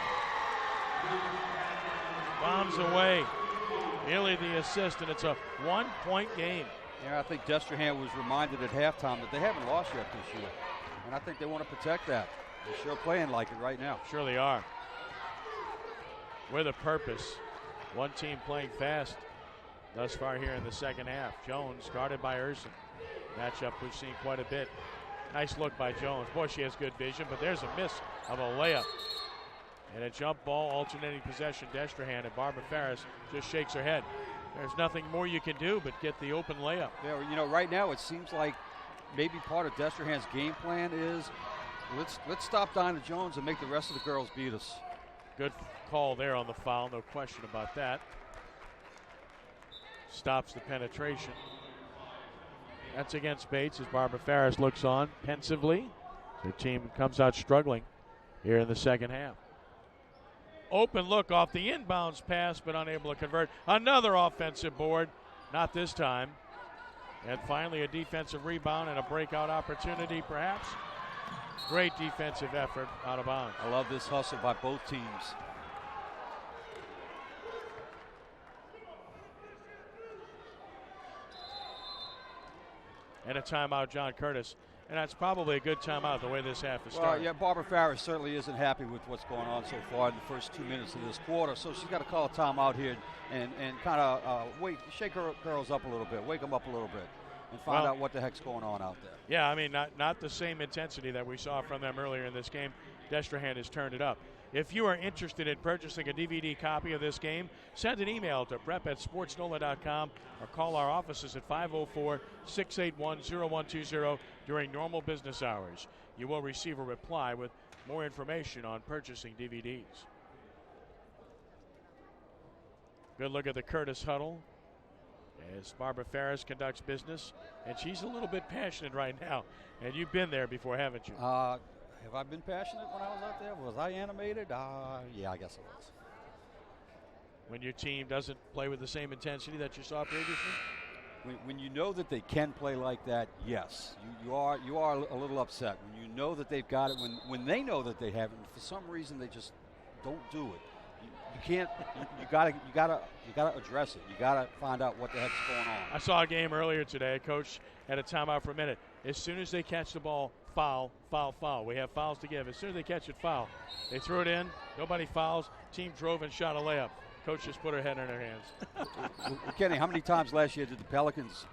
Bombs away. Nearly the assist, and it's a 1-point game. Yeah, I think Destrehan was reminded at halftime that they haven't lost yet this year. And I think they want to protect that. They're sure playing like it right now. Sure they are. With a purpose. One team playing fast thus far here in the second half. Jones guarded by Urson. Matchup we've seen quite a bit. Nice look by Jones. Boy, she has good vision, but there's a miss of a layup. And a jump ball, alternating possession. Destrehan, and Barbara Ferris just shakes her head. There's nothing more you can do but get the open layup. Yeah, you know, right now it seems like maybe part of Destrehan's game plan is let's stop Dinah Jones and make the rest of the girls beat us. Good call there on the foul, no question about that. Stops the penetration. That's against Bates as Barbara Ferris looks on pensively. The team comes out struggling here in the second half. Open look off the inbounds pass, but unable to convert. Another offensive board, not this time. And finally a defensive rebound and a breakout opportunity perhaps. Great defensive effort out of bounds. I love this hustle by both teams. And a timeout, John Curtis. And that's probably a good timeout the way this half is Well, starting. yeah, Barbara Ferris certainly isn't happy with what's going on so far in the first 2 minutes of this quarter. So she's got to call a timeout here and kind of shake her girls up a little bit, wake them up a little bit, and find out what the heck's going on out there. Yeah, I mean, not the same intensity that we saw from them earlier in this game. Destrehan has turned it up. If you are interested in purchasing a DVD copy of this game, send an email to prep@sportsnola.com or call our offices at 504-681-0120 during normal business hours. You will receive a reply with more information on purchasing DVDs. Good look at the Curtis huddle as Barbara Ferris conducts business, and she's a little bit passionate right now. And you've been there before, haven't you? Have I been passionate when I was out there? Was I animated? Yeah, I guess I was. When your team doesn't play with the same intensity that you saw previously? When you know that they can play like that, yes, you are a little upset. When you know that they've got it, when they know that they haven't, for some reason they just don't do it. You can't. You gotta address it. You gotta find out what the heck's going on. I saw a game earlier today. Coach had a timeout for a minute. As soon as they catch the ball, foul, foul, foul. We have fouls to give. As soon as they catch it, foul. They threw it in. Nobody fouls. Team drove and shot a layup. Coach just put her head in her hands. Kenny, how many times last year did the Pelicans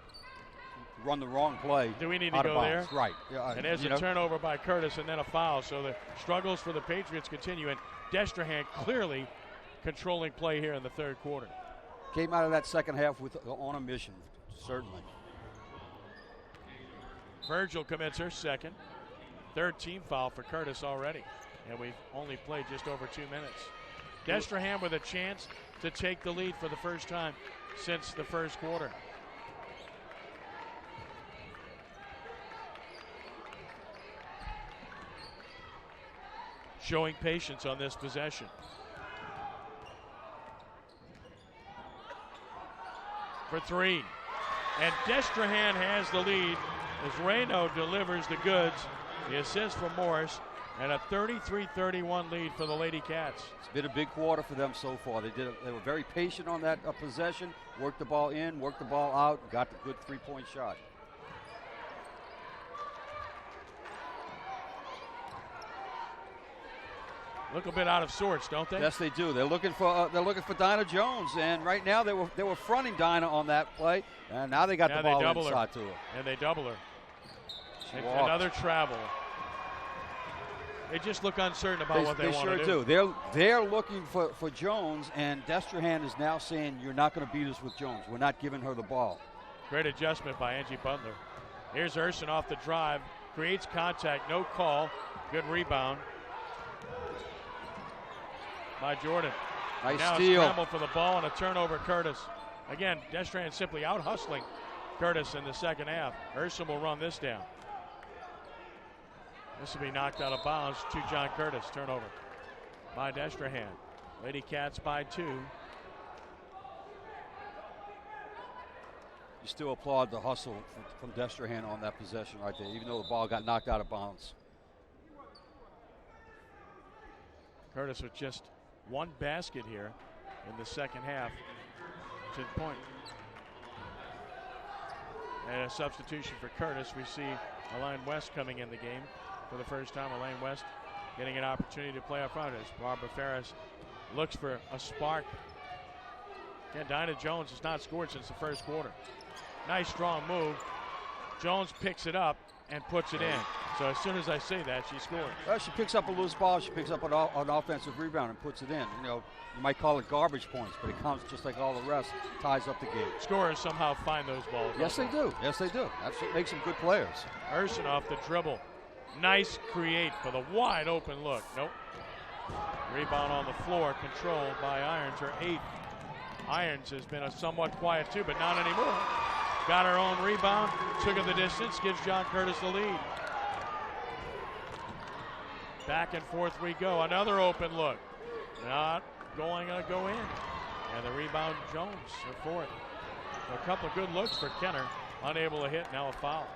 run the wrong play? Do we need to go there? Right. Yeah, and there's a turnover by Curtis and then a foul. So the struggles for the Patriots continue. And Destrehan clearly controlling play here in the third quarter. Came out of that second half on a mission, certainly. Virgil commits her second. Third team foul for Curtis already. And we've only played just over 2 minutes. Destrehan with a chance to take the lead for the first time since the first quarter. Showing patience on this possession. For three. And Destrehan has the lead as Reno delivers the goods. The assist from Morris. And a 33-31 lead for the Lady Cats. It's been a big quarter for them so far. They were very patient on that possession, worked the ball in, worked the ball out, got the good three-point shot. Look a bit out of sorts, don't they? Yes, they do. They're looking for Dinah Jones, and right now they were fronting Dinah on that play, and now they got the ball inside to her. And they double her. Another travel. They just look uncertain about what they want to do. They sure do. They're looking for Jones, and Destrehan is now saying, you're not going to beat us with Jones. We're not giving her the ball. Great adjustment by Angie Butler. Here's Urson off the drive. Creates contact. No call. Good rebound by Jordan. Nice now steal. A scramble for the ball and a turnover, Curtis. Again, Destrehan simply out-hustling Curtis in the second half. Urson will run this down. This will be knocked out of bounds to John Curtis. Turnover by Destrehan. Lady Cats by 2. You still applaud the hustle from Destrehan on that possession right there, even though the ball got knocked out of bounds. Curtis with just one basket here in the second half to the point. And a substitution for Curtis. We see Elaine West coming in the game for the first time. Elaine West getting an opportunity to play up front as Barbara Ferris looks for a spark. Yeah, Dinah Jones has not scored since the first quarter. Nice strong move. Jones picks it up and puts it in. So as soon as I say that, she scores. Well, she picks up a loose ball. She picks up an offensive rebound and puts it in. You know, you might call it garbage points, but it counts just like all the rest. Ties up the game. Scorers somehow find those balls. Yes, they do. Yes, they do. That's what makes them good players. Urson off the dribble. Nice create for the wide open look. Nope. Rebound on the floor, controlled by Irons, her 8th. Irons has been a somewhat quiet too, but not anymore. Got her own rebound, took it the distance, gives John Curtis the lead. Back and forth we go. Another open look. Not going to go in. And the rebound, Jones, her 4th. A couple of good looks for Kenner. Unable to hit, now a foul.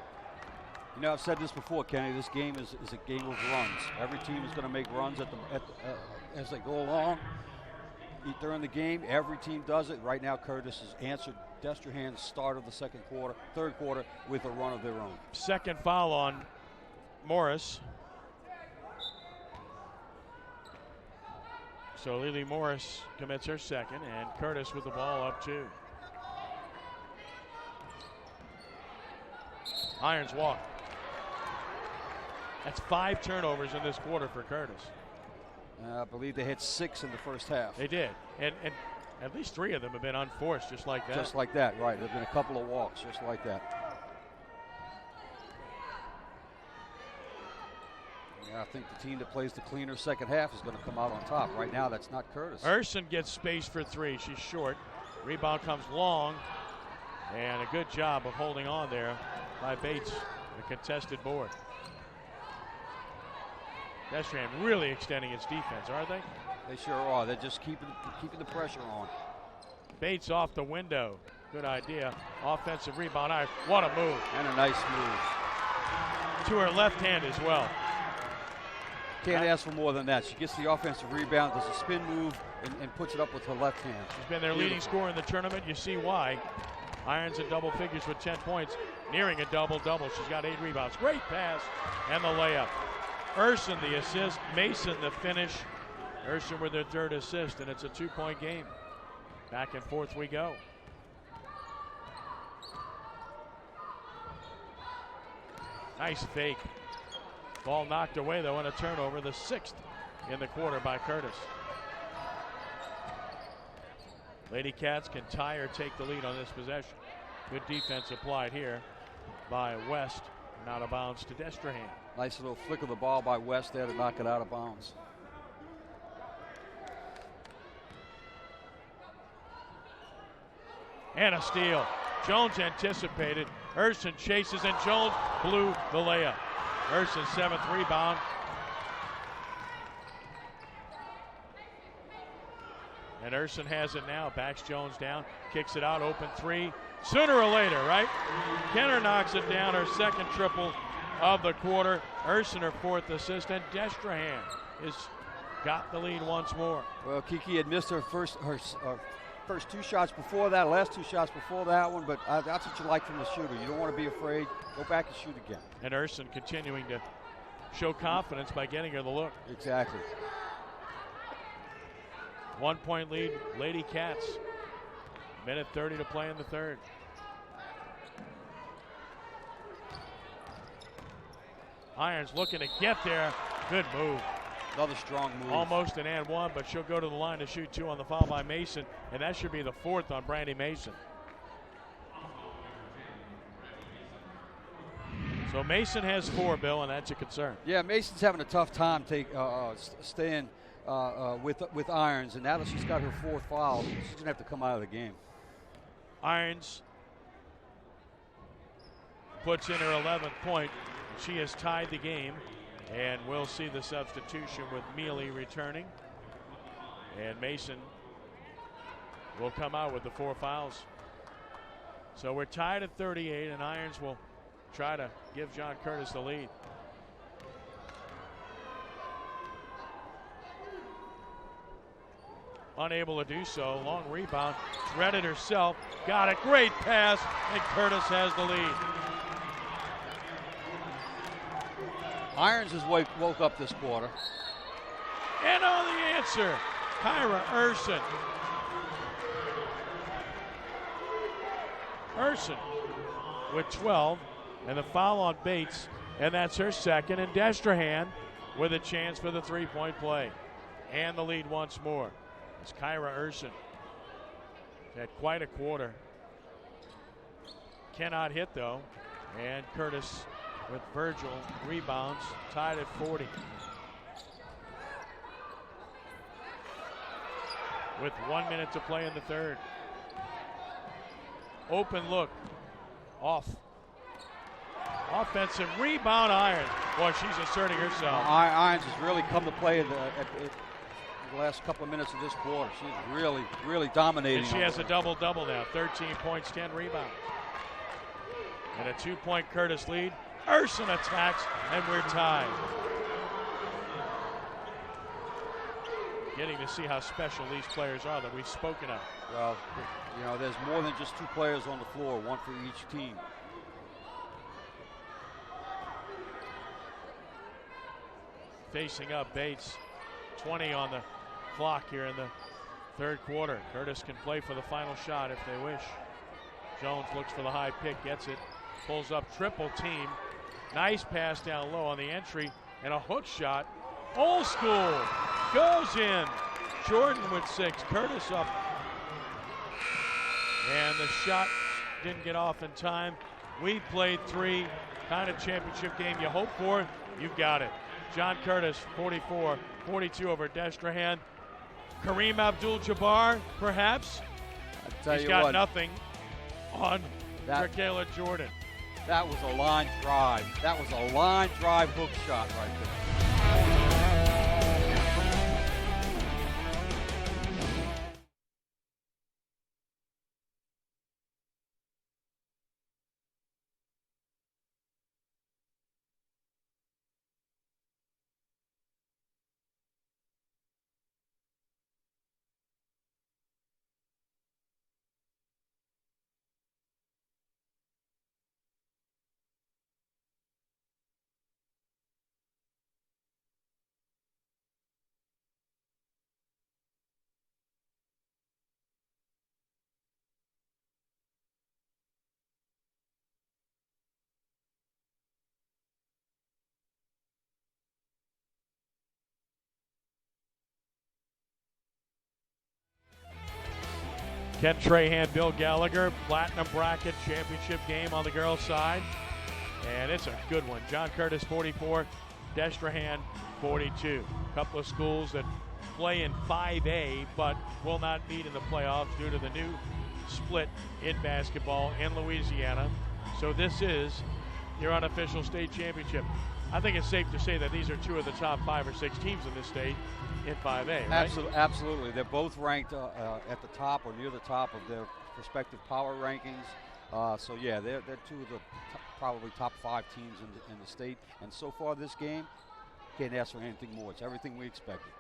You know, I've said this before, Kenny. This game is a game of runs. Every team is going to make runs as they go along. During the game, every team does it. Right now, Curtis has answered Destrehan's start of the third quarter with a run of their own. Second foul on Morris. So Lily Morris commits her second, and Curtis with the ball up 2. Irons walk. That's 5 turnovers in this quarter for Curtis. I believe they had 6 in the first half. They did, and at least 3 of them have been unforced, just like that. Just like that, right. There've been a couple of walks, just like that. Yeah, I think the team that plays the cleaner second half is going to come out on top. Right now, that's not Curtis. Urson gets space for 3. She's short. Rebound comes long, and a good job of holding on there by Bates, the contested board. Destrehan really extending its defense, aren't they? They sure are. They're just keeping the pressure on. Bates off the window. Good idea. Offensive rebound. What a move. And a nice move. To her left hand as well. Can't ask for more than that. She gets the offensive rebound, does a spin move, and puts it up with her left hand. She's been their leading scorer in the tournament. You see why. Irons in double figures with 10 points. Nearing a double-double. She's got 8 rebounds. Great pass. And the layup. Urson the assist, Mason the finish. Urson with their 3rd assist, and it's a 2-point game. Back and forth we go. Nice fake. Ball knocked away though, and a turnover, the 6th in the quarter by Curtis. Lady Cats can tie or take the lead on this possession. Good defense applied here by West, and out of bounds to Destrehan. Nice little flick of the ball by West there to knock it out of bounds. And a steal. Jones anticipated. Urson chases, and Jones blew the layup. Urson's 7th rebound. And Urson has it now. Backs Jones down. Kicks it out. Open 3. Sooner or later, right? Kenner knocks it down. Her 2nd triple of the quarter. Urson her 4th assist, and Destrehan has got the lead once more. Well, Kiki had missed her first 2 shots before that, last 2 shots before that one, but that's what you like from the shooter. You don't want to be afraid. Go back and shoot again. And Urson continuing to show confidence by getting her the look. Exactly. 1-point lead, Lady Cats. Minute 30 to play in the 3rd. Irons looking to get there. Good move. Another strong move. Almost an and 1, but she'll go to the line to shoot 2 on the foul by Mason, and that should be the 4th on Brandy Mason. So Mason has 4, Bill, and that's a concern. Yeah, Mason's having a tough time staying with Irons, and now that she's got her 4th foul, she's going to have to come out of the game. Irons puts in her 11th point. She has tied the game, and we'll see the substitution with Mealy returning. And Mason will come out with the 4 fouls. So we're tied at 38, and Irons will try to give John Curtis the lead. unable to do so. Long rebound, threaded herself, got it, great pass, and Curtis has the lead. Irons has woke up this quarter. And on the answer, Kyra Urson. Urson with 12, and the foul on Bates, and that's her second. And Destrehan with a chance for the three-point play. And the lead once more. It's Kyra Urson. Had quite a quarter. Cannot hit though. And Curtis with Virgil rebounds, tied at 40. With 1 minute to play in the third. Open look. Off. Offensive rebound, Irons. Boy, she's asserting herself. Irons has really come to play in the last couple of minutes of this quarter. She's really dominating. And she has a double-double now. 13 points, 10 rebounds. And a 2-point Curtis lead. Urson attacks, and we're tied. Getting to see how special these players are that we've spoken of. Well, you know, there's more than just 2 players on the floor, one for each team. Facing up, Bates, 20 on the clock here in the third quarter. Curtis can play for the final shot if they wish. Jones looks for the high pick, gets it, pulls up triple team. Nice pass down low on the entry, and a hook shot. Old school, goes in. Jordan with 6, Curtis up. And the shot didn't get off in time. We played 3, kind of championship game you hope for, you've got it. John Curtis, 44-42 over Destrehan. Kareem Abdul-Jabbar, perhaps. He's got nothing on Michaela Jordan. That was a line drive. That was a line drive hook shot right there. Ken Trahan, Bill Gallagher, platinum bracket championship game on the girls' side. And it's a good one. John Curtis, 44, Destrehan, 42. A couple of schools that play in 5A but will not meet in the playoffs due to the new split in basketball in Louisiana. So this is your unofficial state championship. I think it's safe to say that these are 2 of the top 5 or 6 teams in this state in 5A, right? Absolutely. They're both ranked at the top or near the top of their respective power rankings. So, yeah, they're 2 of the probably top 5 teams in the state. And so far this game, can't ask for anything more. It's everything we expected.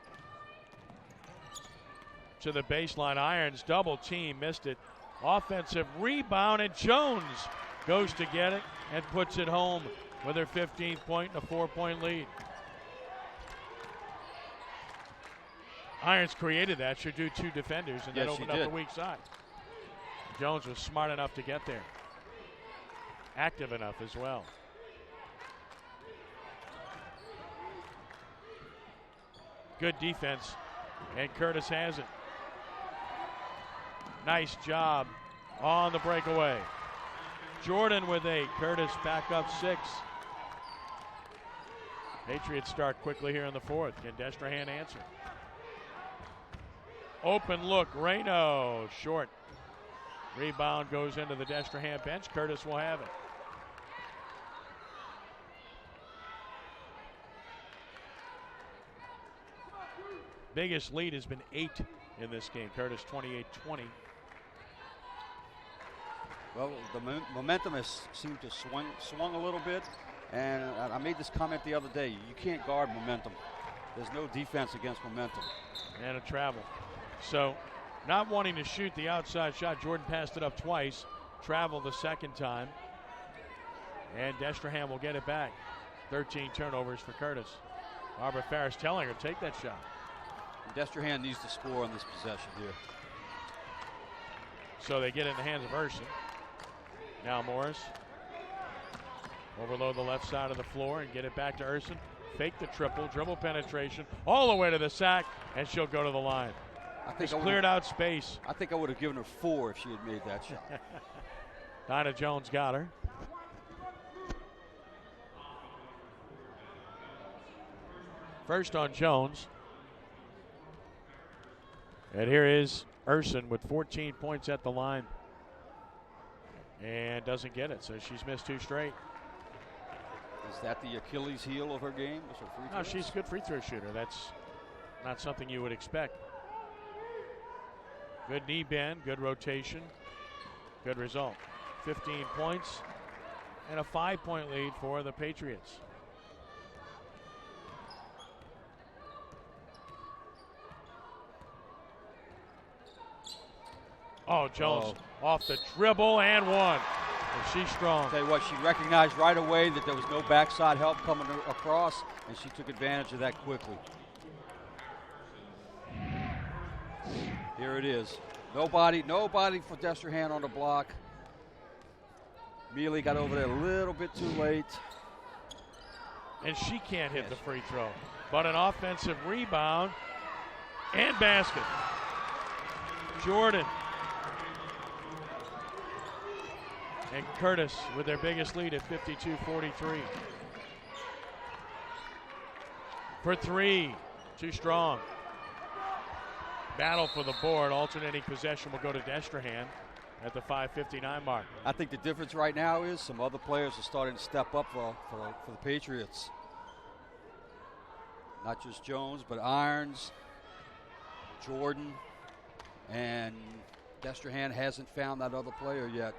To the baseline, Irons double team, missed it. Offensive rebound, and Jones goes to get it and puts it home with her 15th point and a 4-point lead. Irons created that, should do 2 defenders, and then opened up the weak side. Jones was smart enough to get there. Active enough as well. Good defense, and Curtis has it. Nice job on the breakaway. Jordan with 8, Curtis back up 6. Patriots start quickly here in the 4th. Can Destrehan answer? Open look, Reno, short. Rebound goes into the Destrehan bench. Curtis will have it. Biggest lead has been 8 in this game. Curtis 28-20. Well, the momentum has seemed to swung a little bit, and I made this comment the other day. You can't guard momentum. There's no defense against momentum. And a travel. So not wanting to shoot the outside shot, Jordan passed it up twice, traveled the second time, and Destrehan will get it back. 13 turnovers for Curtis. Barbara Ferris telling her, take that shot. Destrehan needs to score on this possession here. So they get it in the hands of Urson. Now Morris. Overload the left side of the floor and get it back to Urson. Fake the triple, dribble penetration, all the way to the sack, and she'll go to the line. I think Just cleared out space. I think I would have given her 4 if she had made that shot. Dinah Jones got her. First on Jones. And here is Urson with 14 points at the line. And doesn't get it, so she's missed 2 straight. Is that the Achilles heel of her game? Was her free No, throws? she's a good free throw shooter. That's not something you would expect. Good knee bend, good rotation, good result. 15 points and a 5-point lead for the Patriots. Oh, Jones off the dribble and one. And she's strong. I'll tell you what, she recognized right away that there was no backside help coming across, and she took advantage of that quickly. Here it is. Nobody for Destrehan on the block. Mealy got over there a little bit too late. And she can't hit the free throw. But an offensive rebound and basket. Jordan. And Curtis with their biggest lead at 52-43. For 3, too strong. Battle for the board. Alternating possession will go to Destrehan at the 5:59 mark. I think the difference right now is some other players are starting to step up for the Patriots. Not just Jones, but Irons, Jordan, and Destrehan hasn't found that other player yet.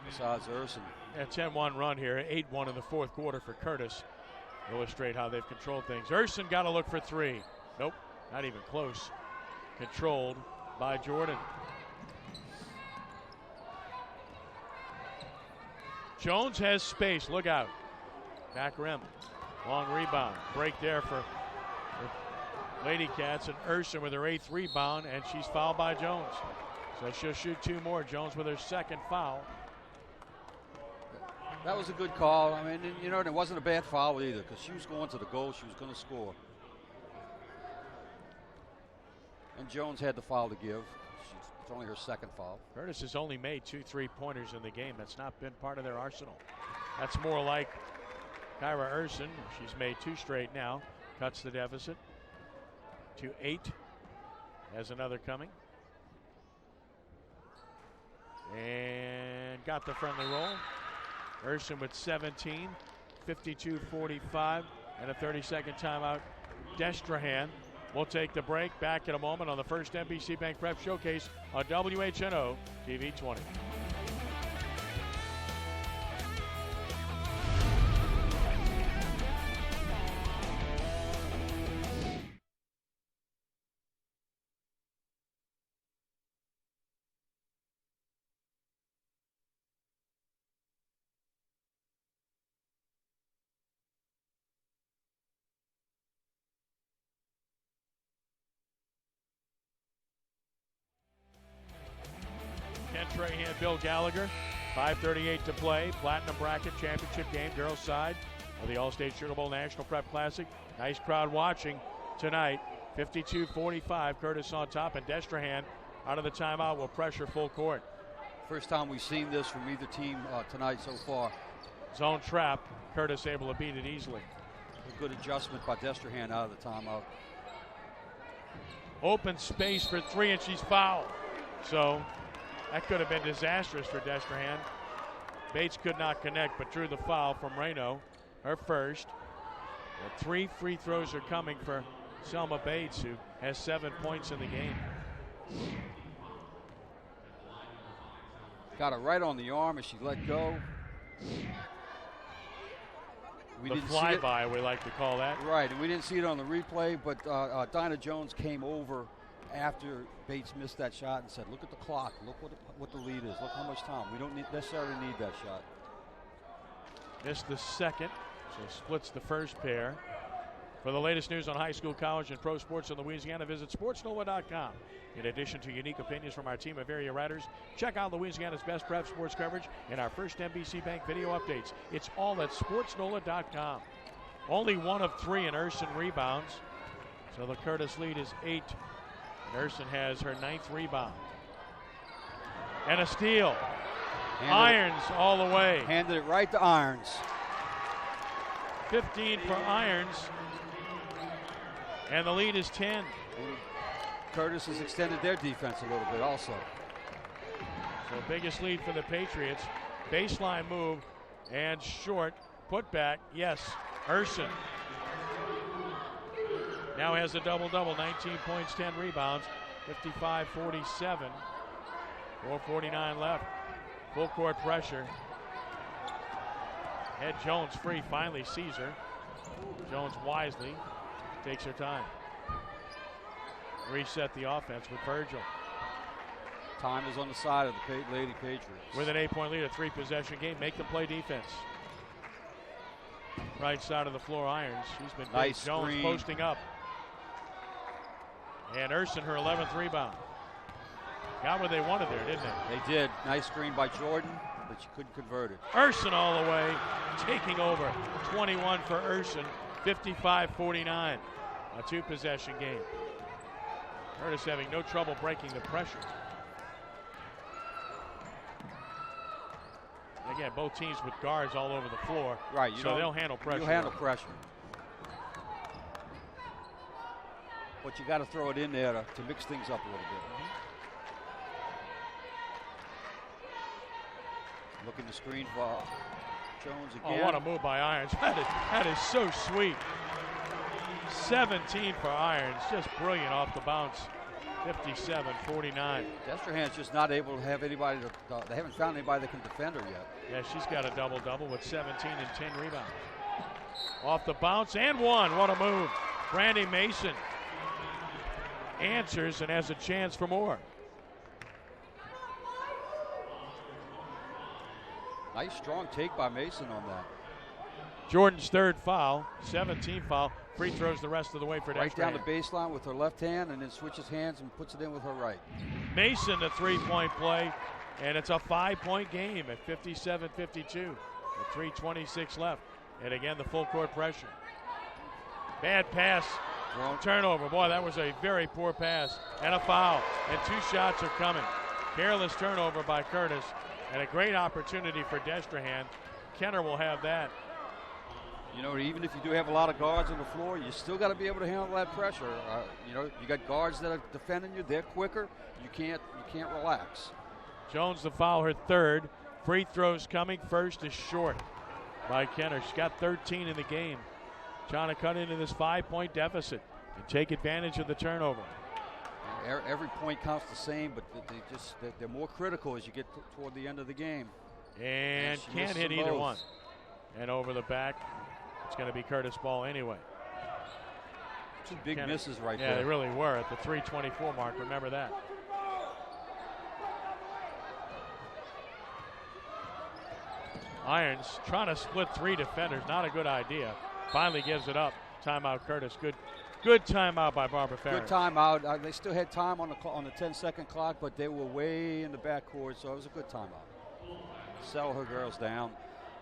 Besides Urson. A 10-1 run here, 8-1 in the fourth quarter for Curtis. Illustrate how they've controlled things. Urson got to look for 3. Nope, not even close. Controlled by Jordan. Jones has space, look out. Back rim, long rebound. Break there for Lady Cats, and Urson with her 8th rebound, and she's fouled by Jones. So she'll shoot 2 more. Jones with her 2nd foul. That was a good call. I mean, you know, it wasn't a bad foul either because she was going to the goal. She was going to score. And Jones had the foul to give. It's only her 2nd foul. Curtis has only made 2 3-pointers in the game. That's not been part of their arsenal. That's more like Kyra Urson. She's made 2 straight now. Cuts the deficit to 8. Has another coming. And got the friendly roll. Urson with 17, 52-45, and a 30-second timeout. Destrehan will take the break. Back in a moment on the first NBC Bank Prep Showcase on WHNO TV 20. Trahan, Bill Gallagher, 5:38 to play. Platinum Bracket Championship game, girls' side of the Allstate Sugar Bowl National Prep Classic. Nice crowd watching tonight. 52-45, Curtis on top, and Destrehan out of the timeout will pressure full court. First time we've seen this from either team tonight so far. Zone trap, Curtis able to beat it easily. A good adjustment by Destrehan out of the timeout. Open space for 3, and she's fouled. So that could have been disastrous for Destrehan. Bates could not connect, but drew the foul from Reno, her first. And 3 free throws are coming for Selma Bates, who has 7 points in the game. Got her right on the arm as she let go. We the didn't see it. flyby, we like to call that. Right, and we didn't see it on the replay, but Dinah Jones came over after Bates missed that shot and said, look at the clock, look what the lead is, look how much time. We don't necessarily need that shot. Missed the second, so splits the first pair. For the latest news on high school, college, and pro sports in Louisiana, visit sportsnola.com. In addition to unique opinions from our team of area writers, check out Louisiana's best prep sports coverage and our first NBC Bank video updates. It's all at sportsnola.com. Only 1 of 3 in Urson rebounds, so the Curtis lead is 8. And Urson has her 9th rebound. And a steal. Irons all the way. Handed it right to Irons. 15 for Irons. And the lead is 10. Curtis has extended their defense a little bit also. So biggest lead for the Patriots. Baseline move and short. Put back. Yes, Urson. Now has a double-double. 19 points, 10 rebounds. 55-47. 4:49 left. Full court pressure. Head Jones free. Finally sees her. Jones wisely takes her time. Reset the offense with Virgil. Time is on the side of the Lady Patriots. With an 8-point lead, a 3-possession game. Make them play defense. Right side of the floor, Irons. She's been nice. Jones screen. Posting up. And Urson, her 11th rebound. Got what they wanted there, didn't they? They did. Nice screen by Jordan, but she couldn't convert it. Urson all the way, taking over. 21 for Urson, 55-49. A 2-possession game. Curtis having no trouble breaking the pressure. Again, both teams with guards all over the floor. Right. So they'll handle pressure. You handle pressure. But you got to throw it in there to mix things up a little bit. Looking to screen for Jones again. Oh, what a move by Irons. That is so sweet. 17 for Irons. Just brilliant off the bounce. 57-49. Destrehan's just not able to have anybody they haven't found anybody that can defend her yet. Yeah, she's got a double-double with 17 and 10 rebounds. Off the bounce and one. What a move. Brandy Mason answers and has a chance for more. Nice strong take by Mason on that. Jordan's 3rd foul, 17th foul. Free throws the rest of the way for Right down the Destrehan. baseline with her left hand and then switches hands and puts it in with her right. Mason, the 3-point play, and it's a 5-point game at 57-52 with 3:26 left. And again, the full court pressure. Bad pass, turnover. Boy, that was a very poor pass and a foul. And 2 shots are coming. Careless turnover by Curtis and a great opportunity for Destrehan. Kenner will have that. You know, even if you do have a lot of guards on the floor, you still got to be able to handle that pressure. You know, you got guards that are defending you; they're quicker. You can't relax. Jones the foul, her 3rd. Free throws coming. First is short by Kenner. She's got 13 in the game. Trying to cut into this 5-point deficit and take advantage of the turnover. Every point counts the same, but they're more critical as you get toward the end of the game. And can't hit either one. And over the back, it's going to be Curtis ball anyway. 2 big misses right there. Yeah, they really were at the 3:24 mark. Remember that. Irons trying to split 3 defenders. Not a good idea. Finally gives it up. Timeout, Curtis. Good timeout by Barbara Farris. Good timeout. They still had time on the 10-second clock, but they were way in the backcourt, so it was a good timeout. Settle her girls down.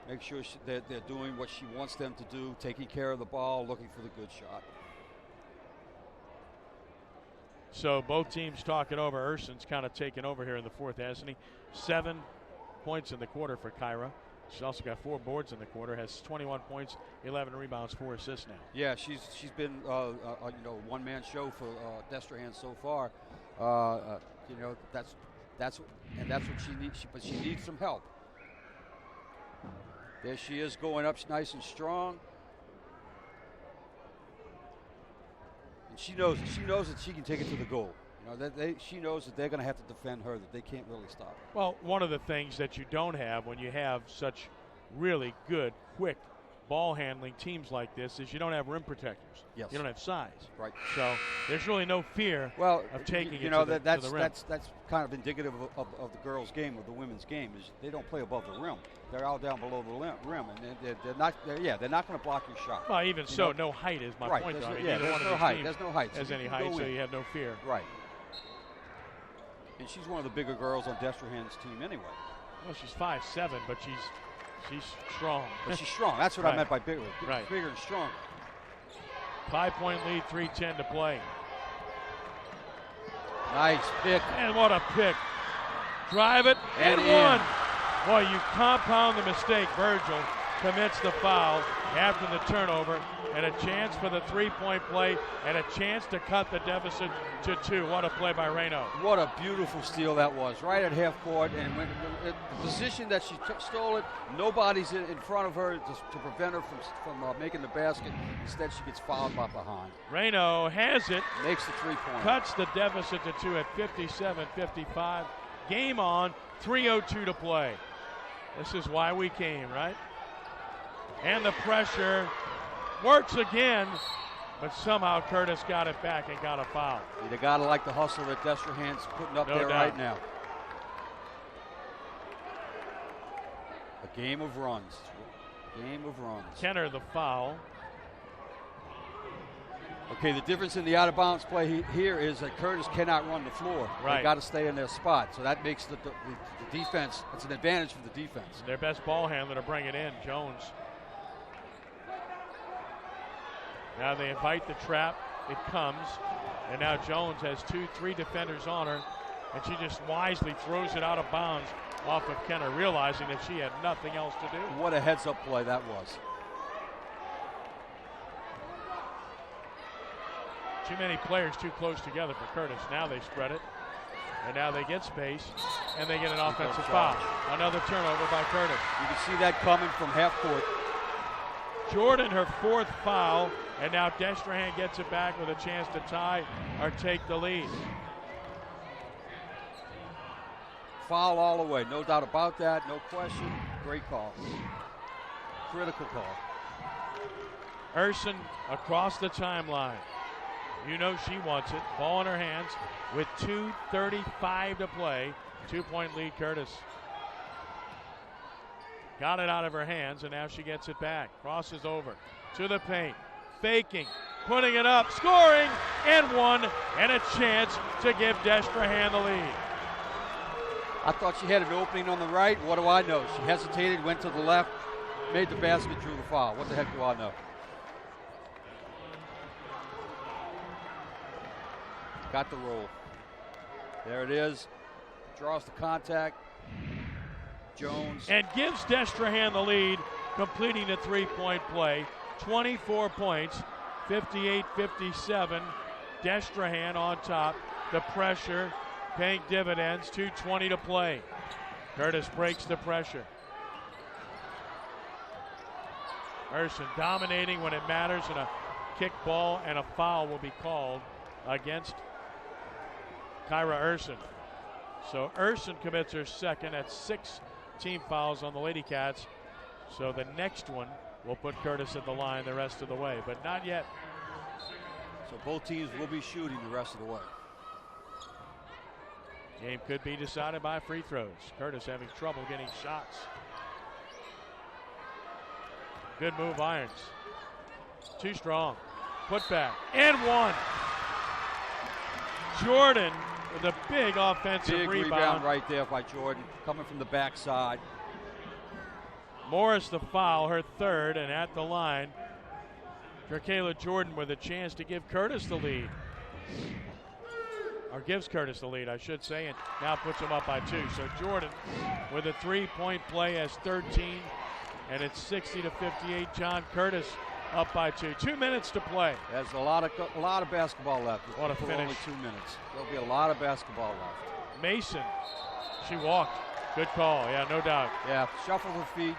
Make sure they're doing what she wants them to do, taking care of the ball, looking for the good shot. So both teams talking over. Urson's kind of taken over here in the 4th, hasn't he? 7 points in the quarter for Kyra. She's also got 4 boards in the quarter, has 21 points, 11 rebounds, 4 assists now. Yeah, she's been one-man show for Destrehan so far. You know, that's what she needs. But she needs some help. There she is, going up nice and strong. And she knows that she can take it to the goal. You know, she knows that they're going to have to defend her, that they can't really stop her. Well, one of the things that you don't have when you have such really good, quick ball handling teams like this is you don't have rim protectors. Yes. You don't have size. Right. So there's really no fear of taking you it know, to the rim. that's kind of indicative of the girls' game, of the women's game, is they don't play above the rim. They're all down below the rim, and they're not going to block your shot. Well, even so, no height is my point, though. Neither one of these teams there's no height. Has any height, so you have no fear. Right. And she's one of the bigger girls on Destrehan's team anyway. Well, she's 5'7", but she's strong. But she's strong. That's what I meant by bigger. Right. Bigger and strong. 5-point lead, 3:10 to play. Nice pick. And what a pick. Drive it and one. Boy, you compound the mistake. Virgil commits the foul after the turnover, and a chance for the three-point play and a chance to cut the deficit to 2. What a play by Reno. What a beautiful steal that was, right at half court, and when the position that she stole it, nobody's in front of her to prevent her from making the basket. Instead, she gets fouled by behind. Reno has it. Makes the three-point. Cuts the deficit to 2 at 57-55. Game on, 3:02 to play. This is why we came, right? And the pressure works again, but somehow Curtis got it back and got a foul. You got to like the hustle that Destrehan's putting up there right now. A game of runs. Game of runs. Kenner the foul. Okay, the difference in the out-of-bounds play here is that Curtis cannot run the floor. Right. They got to stay in their spot, so that makes the defense. It's an advantage for the defense. Their best ball handler to bring it in, Jones. Now they invite the trap. It comes, and now Jones has 2-3 defenders on her, and she just wisely throws it out of bounds off of Kenner, realizing that she had nothing else to do. What a heads-up play that was. Too many players too close together for Curtis. Now they spread it, and now they get space, and they get an offensive foul. Another turnover by Curtis. You can see that coming from half court. Jordan, her 4th foul, and now Destrehan gets it back with a chance to tie or take the lead. Foul all the way, no doubt about that, no question. Great call. Critical call. Urson across the timeline. You know she wants it. Ball in her hands with 2:35 to play. 2-point lead, Curtis. Got it out of her hands, and now she gets it back. Crosses over to the paint. Faking, putting it up, scoring, and one, and a chance to give Destrehan the lead. I thought she had an opening on the right. What do I know? She hesitated, went to the left, made the basket, drew the foul. What the heck do I know? Got the roll. There it is. Draws the contact. Jones. And gives Destrehan the lead, completing the three-point play. 24 points, 58-57. Destrehan on top. The pressure paying dividends, 2:20 to play. Curtis breaks the pressure. Urson dominating when it matters, and a kick ball and a foul will be called against Kyra Urson. So Urson commits her second at 6 team fouls on the Lady Cats. So the next one will put Curtis at the line the rest of the way, but not yet. So both teams will be shooting the rest of the way. Game could be decided by free throws. Curtis having trouble getting shots. Good move, Irons. Too strong. Put back. And one. Jordan with a big offensive Big rebound right there by Jordan, coming from the backside. Morris the foul, her third, and at the line, Kayla Jordan with a chance to give Curtis the lead. Or gives Curtis the lead, I should say, and now puts him up by 2. So Jordan with a three-point play has 13, and it's 60-58. John Curtis up by 2. 2 minutes to play. There's a lot of basketball left. What a finish. Only 2 minutes. There'll be a lot of basketball left. Mason, she walked. Good call, yeah, no doubt. Yeah, shuffle her feet.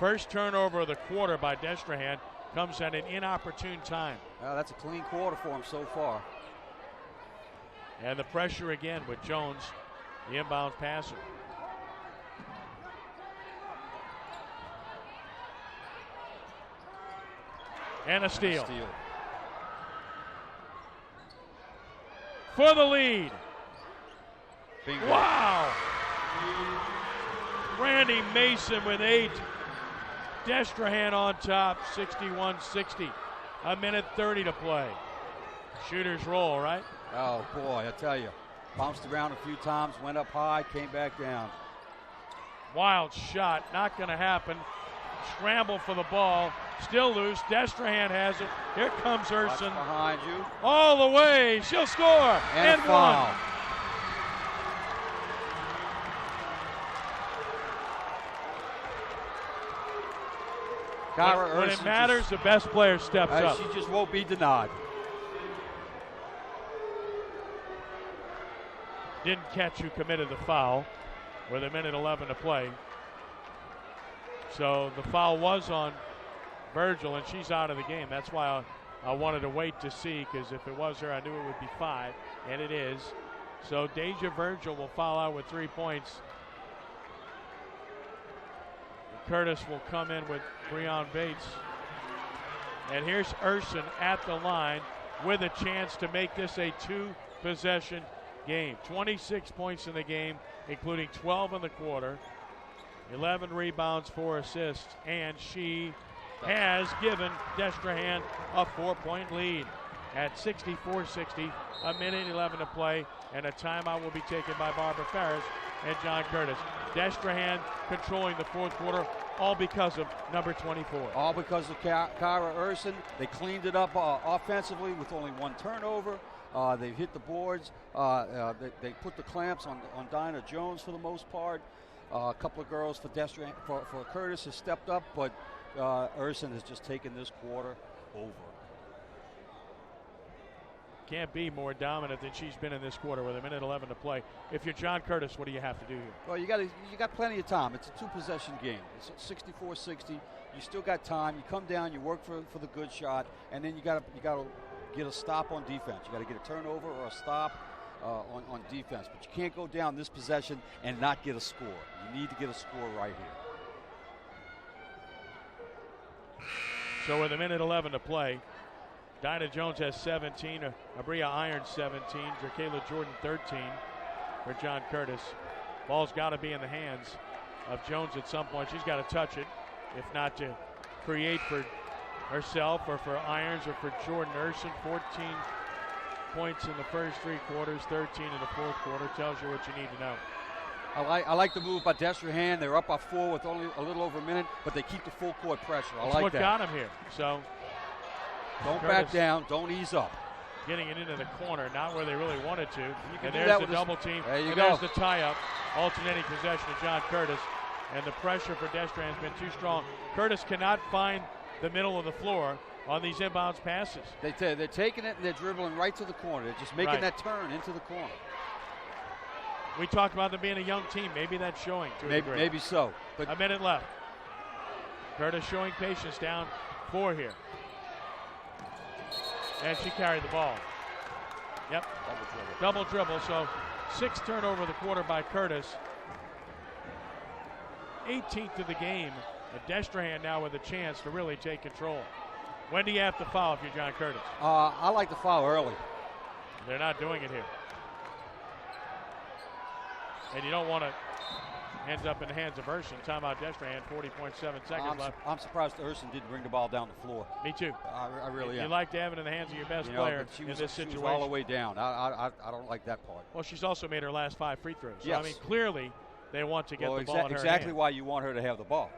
First turnover of the quarter by Destrehan comes at an inopportune time. That's a clean quarter for him so far. And the pressure again with Jones, the inbound passer. And a steal. Steal. For the lead. Bingo. Wow. Randy Mason with 8. Destrehan on top, 61-60. A minute 30 to play. Shooters roll, right? Oh, boy, I tell you. Bounced around a few times, went up high, came back down. Wild shot, not going to happen. Scramble for the ball, still loose. Destrehan has it. Here comes Watch Urson. behind you. All the way, she'll score. And a foul. One. When it matters, the best player steps up. She just won't be denied. Didn't catch who committed the foul with a minute 11 to play. So the foul was on Virgil, and she's out of the game. That's why I wanted to wait to see, because if it was her, I knew it would be 5, and it is. So Deja Virgil will foul out with 3 points. Curtis will come in with Breon Bates. And here's Urson at the line with a chance to make this a 2-possession game. 26 points in the game, including 12 in the quarter. 11 rebounds, 4 assists, and she has given Destrehan a 4-point lead at 64-60, a minute 11 to play, and a timeout will be taken by Barbara Ferris and John Curtis. Destrehan controlling the fourth quarter, all because of number 24. All because of Kyra Urson. They cleaned it up offensively with only 1 turnover. They hit the boards. They put the clamps on Dinah Jones for the most part. A couple of girls for Destrehan, for Curtis has stepped up, but Urson has just taken this quarter over. Can't be more dominant than she's been in this quarter with a minute 11 to play. If you're John Curtis, what do you have to do here? Well, you got plenty of time. It's a 2-possession game. It's 64-60. You still got time. You come down, you work for the good shot, and then you got to get a stop on defense. You got to get a turnover or a stop on defense. But you can't go down this possession and not get a score. You need to get a score right here. So with a minute 11 to play, Dinah Jones has 17, Abria Irons 17, Drakayla Jordan 13 for John Curtis. Ball's got to be in the hands of Jones at some point. She's got to touch it, if not to create for herself or for Irons or for Jordan Urson. 14 points in the first 3 quarters, 13 in the fourth quarter. Tells you what you need to know. I like the move by Destrehan. They're up by 4 with only a little over a minute, but they keep the full court pressure. That's like what that. got him here. So don't Curtis back down. Don't ease up. Getting it into the corner, not where they really wanted to. And do there's that the with double team. There you and go. There's the tie-up. Alternating possession of John Curtis. And the pressure for Destrehan has been too strong. Curtis cannot find the middle of the floor on these inbounds passes. They're taking it and they're dribbling right to the corner. They're just making that turn into the corner. We talked about them being a young team. Maybe that's showing to a degree. Maybe so. But a minute left. Curtis showing patience, down 4 here. And she carried the ball. Yep. Double dribble. So 6 turnover of the quarter by Curtis. 18th of the game. And Destrehan now with a chance to really take control. When do you have to foul if you're John Curtis? I like the foul early. They're not doing it here. And you don't want to end up in the hands of Urson. Timeout Destrehan, 40.7 seconds left. I'm surprised Urson didn't bring the ball down the floor. Me too. I really am. You like to have it in the hands of your best player in this situation. She was all the way down. I don't like that part. Well, she's also made her last 5 free throws. So, yes. I mean, clearly they want to get the ball in her exactly hand. why you want her to have the ball.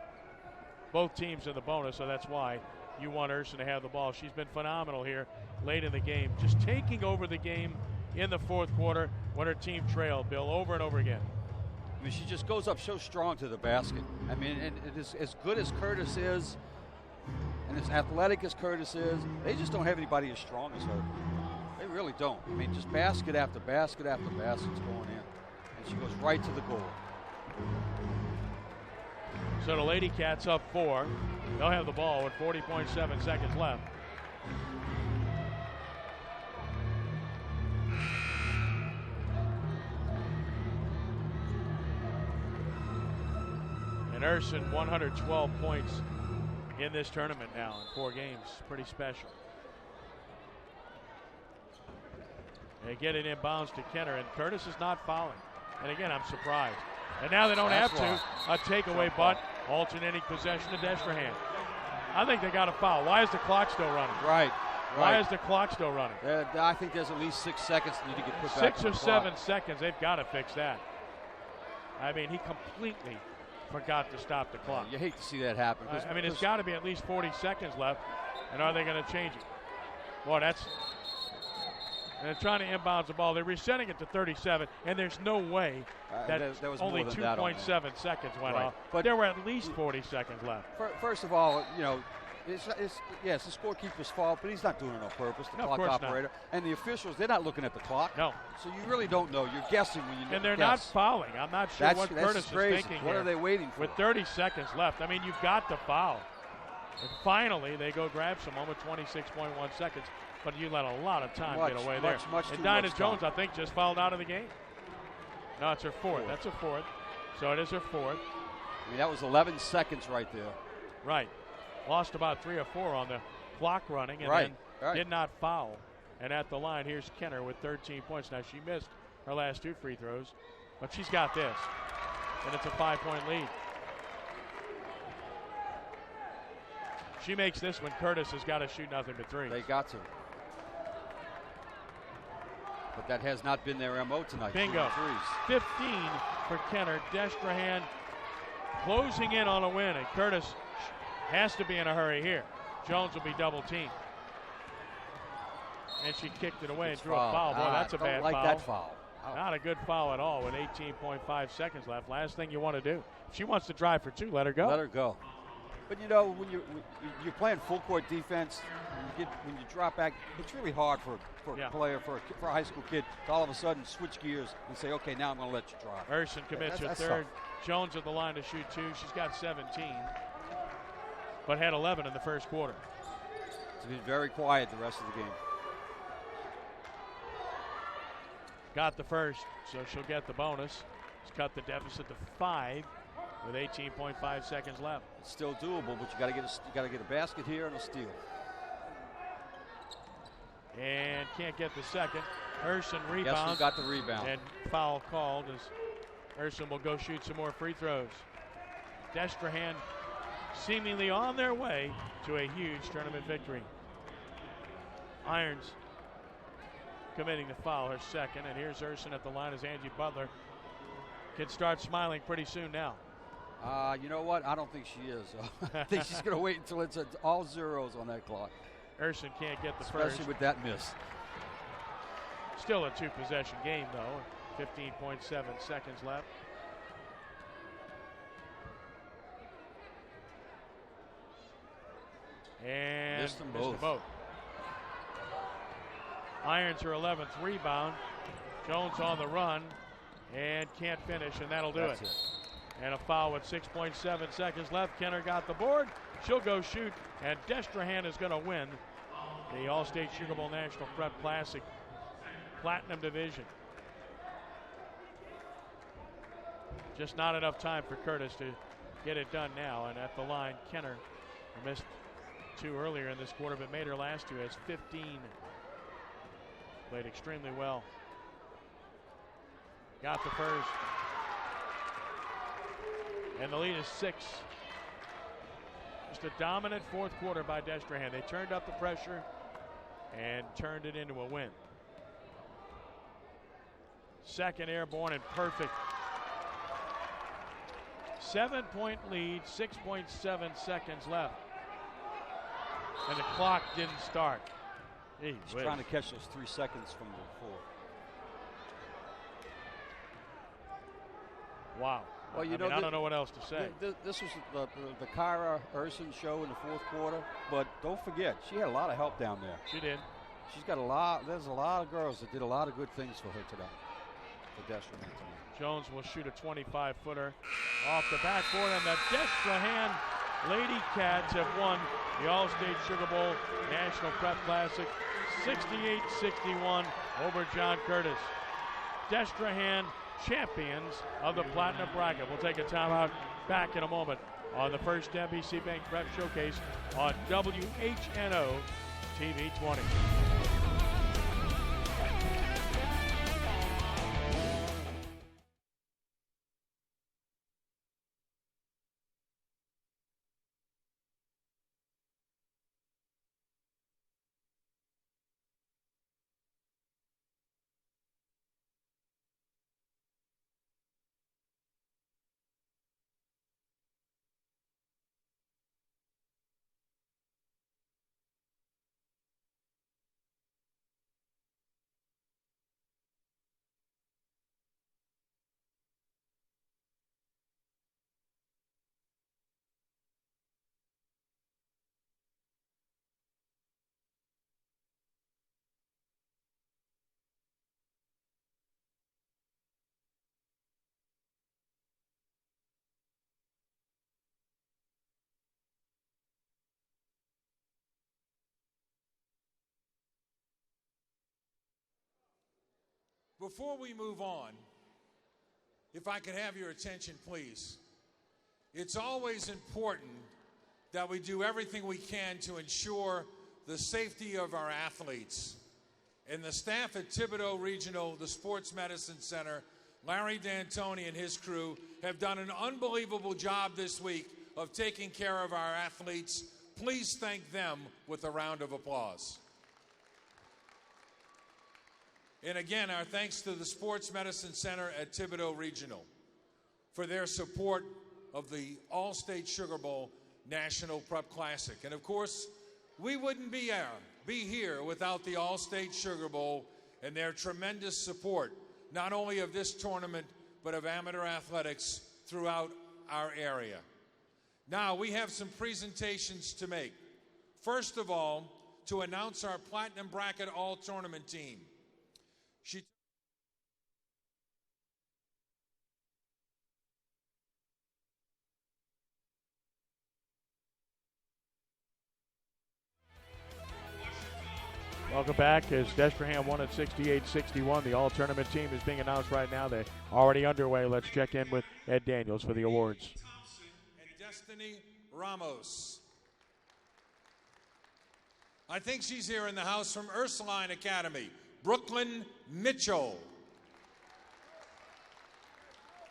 Both teams in the bonus, so that's why you want Urson to have the ball. She's been phenomenal here late in the game, just taking over the game in the fourth quarter when her team trailed, Bill, over and over again. I mean, she just goes up so strong to the basket. I mean, and it is as good as Curtis is and as athletic as Curtis is, they just don't have anybody as strong as her. They really don't. I mean, just basket after basket after basket's going in. And she goes right to the goal. So the Lady Cats up 4. They'll have the ball with 40.7 seconds left. And Urson, 112 points in this tournament now in 4 games. Pretty special. They get it inbounds to Kenner, and Curtis is not fouling. And again, I'm surprised. And now they don't have to. A takeaway, but alternating possession to Destrehan. I think they got a foul. Why is the clock still running? Right. Why is the clock still running? I think there's at least 6 seconds that need to get put back. 6 or 7 seconds. They've got to fix that. I mean, he completely forgot to stop the clock. You hate to see that happen. I mean, it's got to be at least 40 seconds left. And are they going to change it? Boy, that's... And they're trying to inbounds the ball. They're resetting it to 37, and there's no way that was only 2.7 seconds went off. But there were at least 40 seconds left. First of all, you know, it's the scorekeeper's fault, but he's not doing it on purpose, the clock operator. Not. And the officials, they're not looking at the clock. No. So you really don't know. You're guessing when you And they're not fouling. I'm not sure what Curtis is thinking What are they waiting for? With 30 seconds left. I mean, you've got to foul. And finally, they go grab someone with 26.1 seconds. But you let a lot of time get away there. And Dinah Jones, I think, just fouled out of the game. No, it's her fourth. That's her fourth. So it is her fourth. I mean, that was 11 seconds right there. Right. Lost about 3 or 4 on the clock running and then did not foul. And at the line, here's Kenner with 13 points. Now, she missed her last 2 free throws, but she's got this. And it's a 5-point lead. She makes this when Curtis has got to shoot nothing but 3. They got to. But that has not been their MO tonight. Bingo. 15 for Kenner. Destrehan closing in on a win, and Curtis has to be in a hurry here. Jones will be double teamed. And she kicked it away and drew a foul. Boy, that's a bad foul. That foul. Not a good foul at all with 18.5 seconds left. Last thing you want to do. If she wants to drive for 2, let her go. Let her go. But you know, when you're playing full court defense, when you drop back, it's really hard for a player, for a high school kid, to all of a sudden switch gears and say, okay, now I'm going to let you drive. Urson commits her third. Tough. Jones at the line to shoot 2. She's got 17, but had 11 in the first quarter. It's been very quiet the rest of the game. Got the first, so she'll get the bonus. She's cut the deficit to 5. With 18.5 seconds left. It's still doable, but you got to get a basket here and a steal. And can't get the second. Urson rebounds. Yes, we got the rebound. And foul called as Urson will go shoot some more free throws. Destrehan seemingly on their way to a huge tournament victory. Irons committing the foul, her second. And here's Urson at the line as Angie Butler can start smiling pretty soon now. You know what? I don't think she is. I think she's going to wait until it's all zeros on that clock. Urson can't get the first. Especially with that miss. Still a 2-possession game, though. 15.7 seconds left. And missed them both. Irons her 11th rebound. Jones on the run and can't finish, and that'll do it. And a foul with 6.7 seconds left. Kenner got the board. She'll go shoot, and Destrehan is going to win the Allstate Sugar Bowl National Prep Classic Platinum Division. Just not enough time for Curtis to get it done now. And at the line, Kenner missed 2 earlier in this quarter, but made her last 2 as 15. Played extremely well. Got the first. And the lead is 6. Just a dominant fourth quarter by Destrehan. They turned up the pressure and turned it into a win. Second airborne and perfect. 7-point lead, 6.7 seconds left. And the clock didn't start. He's trying to catch those 3 seconds from before. Wow. Well, you know, I don't know what else to say. This was the Kyra Urson show in the fourth quarter, but don't forget, she had a lot of help down there. She did. She's got a lot. There's a lot of girls that did a lot of good things for her today. For Destrehan tonight. Jones will shoot a 25-footer off the backboard, and the Destrehan Lady Cats have won the Allstate Sugar Bowl National Prep Classic 68-61 over John Curtis. Destrehan champions of the Platinum Bracket. We'll take a timeout. Back in a moment on the first NBC Bank Prep Showcase on WHNO TV 20. Before we move on, if I could have your attention, please. It's always important that we do everything we can to ensure the safety of our athletes. And the staff at Thibodaux Regional, the Sports Medicine Center, Larry D'Antoni and his crew have done an unbelievable job this week of taking care of our athletes. Please thank them with a round of applause. And again, our thanks to the Sports Medicine Center at Thibodaux Regional for their support of the Allstate Sugar Bowl National Prep Classic. And of course, we wouldn't be here without the Allstate Sugar Bowl and their tremendous support, not only of this tournament, but of amateur athletics throughout our area. Now, we have some presentations to make. First of all, to announce our Platinum Bracket All-Tournament team. Welcome back as Destrehan won at 68-61. The all-tournament team is being announced right now. They're already underway. Let's check in with Ed Daniels for the awards. Thompson and Destiny Ramos. I think she's here in the house from Ursuline Academy. Brooklyn Mitchell.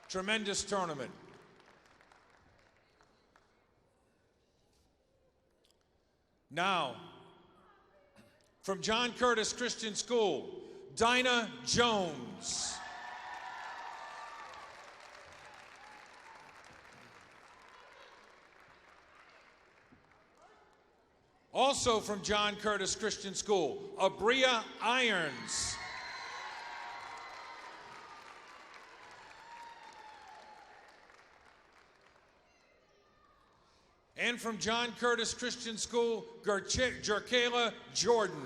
Tremendous tournament. Now, from John Curtis Christian School, Dinah Jones. Also from John Curtis Christian School, Abria Irons. And from John Curtis Christian School, Jerkayla Jordan.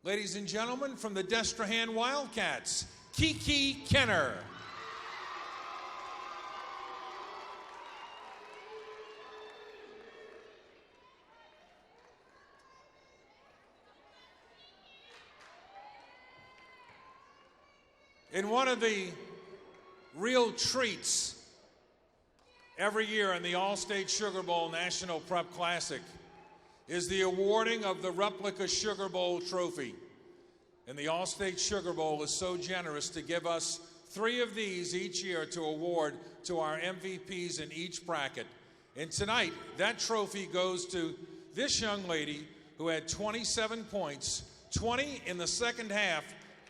Ladies and gentlemen, from the Destrehan Wildcats, Kiki Kenner. And one of the real treats every year in the Allstate Sugar Bowl National Prep Classic is the awarding of the replica Sugar Bowl trophy. And the Allstate Sugar Bowl is so generous to give us 3 of these each year to award to our MVPs in each bracket. And tonight, that trophy goes to this young lady who had 27 points, 20 in the second half,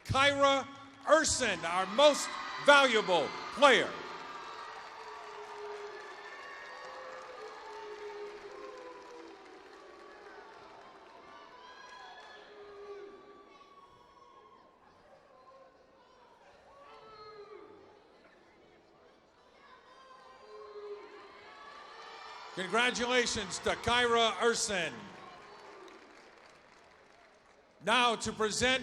Kyra Urson, our most valuable player. Congratulations to Kyra Urson. Now to present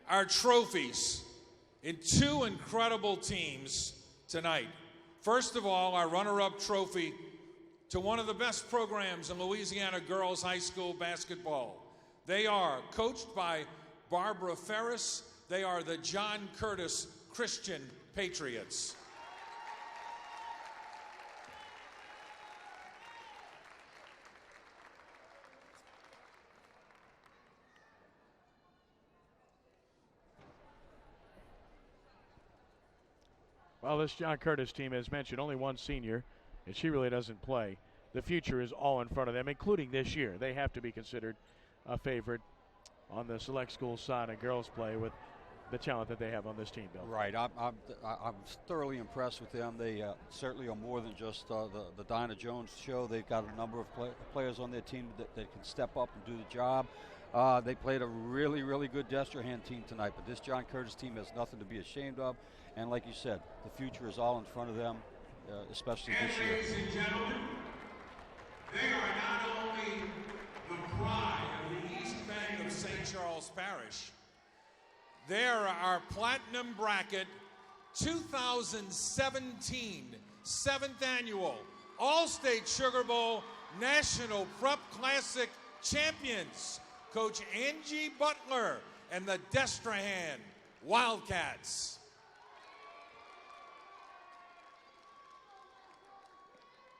our trophies in 2 incredible teams tonight. First of all, our runner-up trophy to one of the best programs in Louisiana girls high school basketball. They are coached by Barbara Ferris. They are the John Curtis Christian Patriots. Well, this John Curtis team, as mentioned, only one senior, and she really doesn't play. The future is all in front of them, including this year. They have to be considered a favorite on the select school side of girls play with the talent that they have on this team, Bill. Right. I'm thoroughly impressed with them. They certainly are more than just the Dinah Jones show. They've got a number of players on their team that can step up and do the job. They played a really, really good Destrehan team tonight, but this John Curtis team has nothing to be ashamed of. And like you said, the future is all in front of them, especially this year. Ladies and gentlemen, they are not only the pride of the East Bank of St. Charles Parish, they are our Platinum Bracket 2017 7th Annual Allstate Sugar Bowl National Prep Classic champions, Coach Angie Butler and the Destrehan Wildcats.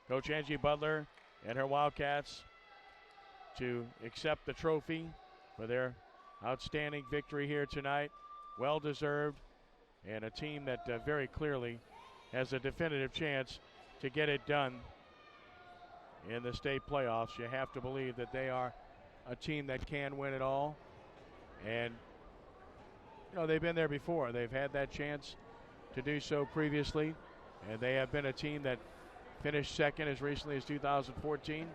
Coach Angie Butler and her Wildcats to accept the trophy for their outstanding victory here tonight. Well deserved, and a team that very clearly has a definitive chance to get it done in the state playoffs. You have to believe that they are a team that can win it all, and you know, they've been there before. They've had that chance to do so previously, and they have been a team that finished second as recently as 2014,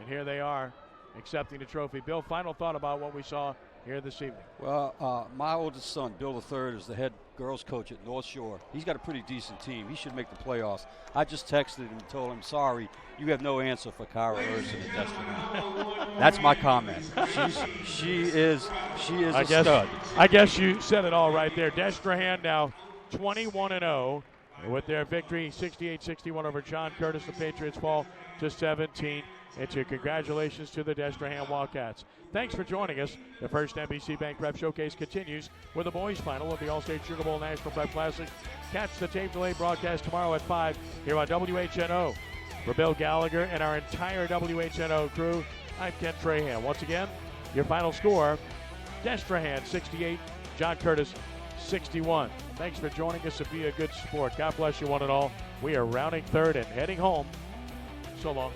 and here they are accepting the trophy. Bill, final thought about what we saw here this evening. Well, my oldest son, Bill III, is the head girls coach at North Shore. He's got a pretty decent team. He should make the playoffs. I just texted him and told him, sorry, you have no answer for Kara Urson at Destrehan. That's my comment. She is a stud. I guess you said it all right there. Destrehan now 21-0 with their victory 68-61 over John Curtis. The Patriots fall to 17. And congratulations to the Destrehan Wildcats. Thanks for joining us. The first NBC Bank Prep Showcase continues with the boys' final of the Allstate Sugar Bowl National Prep Classic. Catch the tape delay broadcast tomorrow at 5 here on WHNO. For Bill Gallagher and our entire WHNO crew, I'm Ken Trahan. Once again, your final score, Destrehan 68, John Curtis 61. Thanks for joining us and be a good sport. God bless you one and all. We are rounding third and heading home. So long.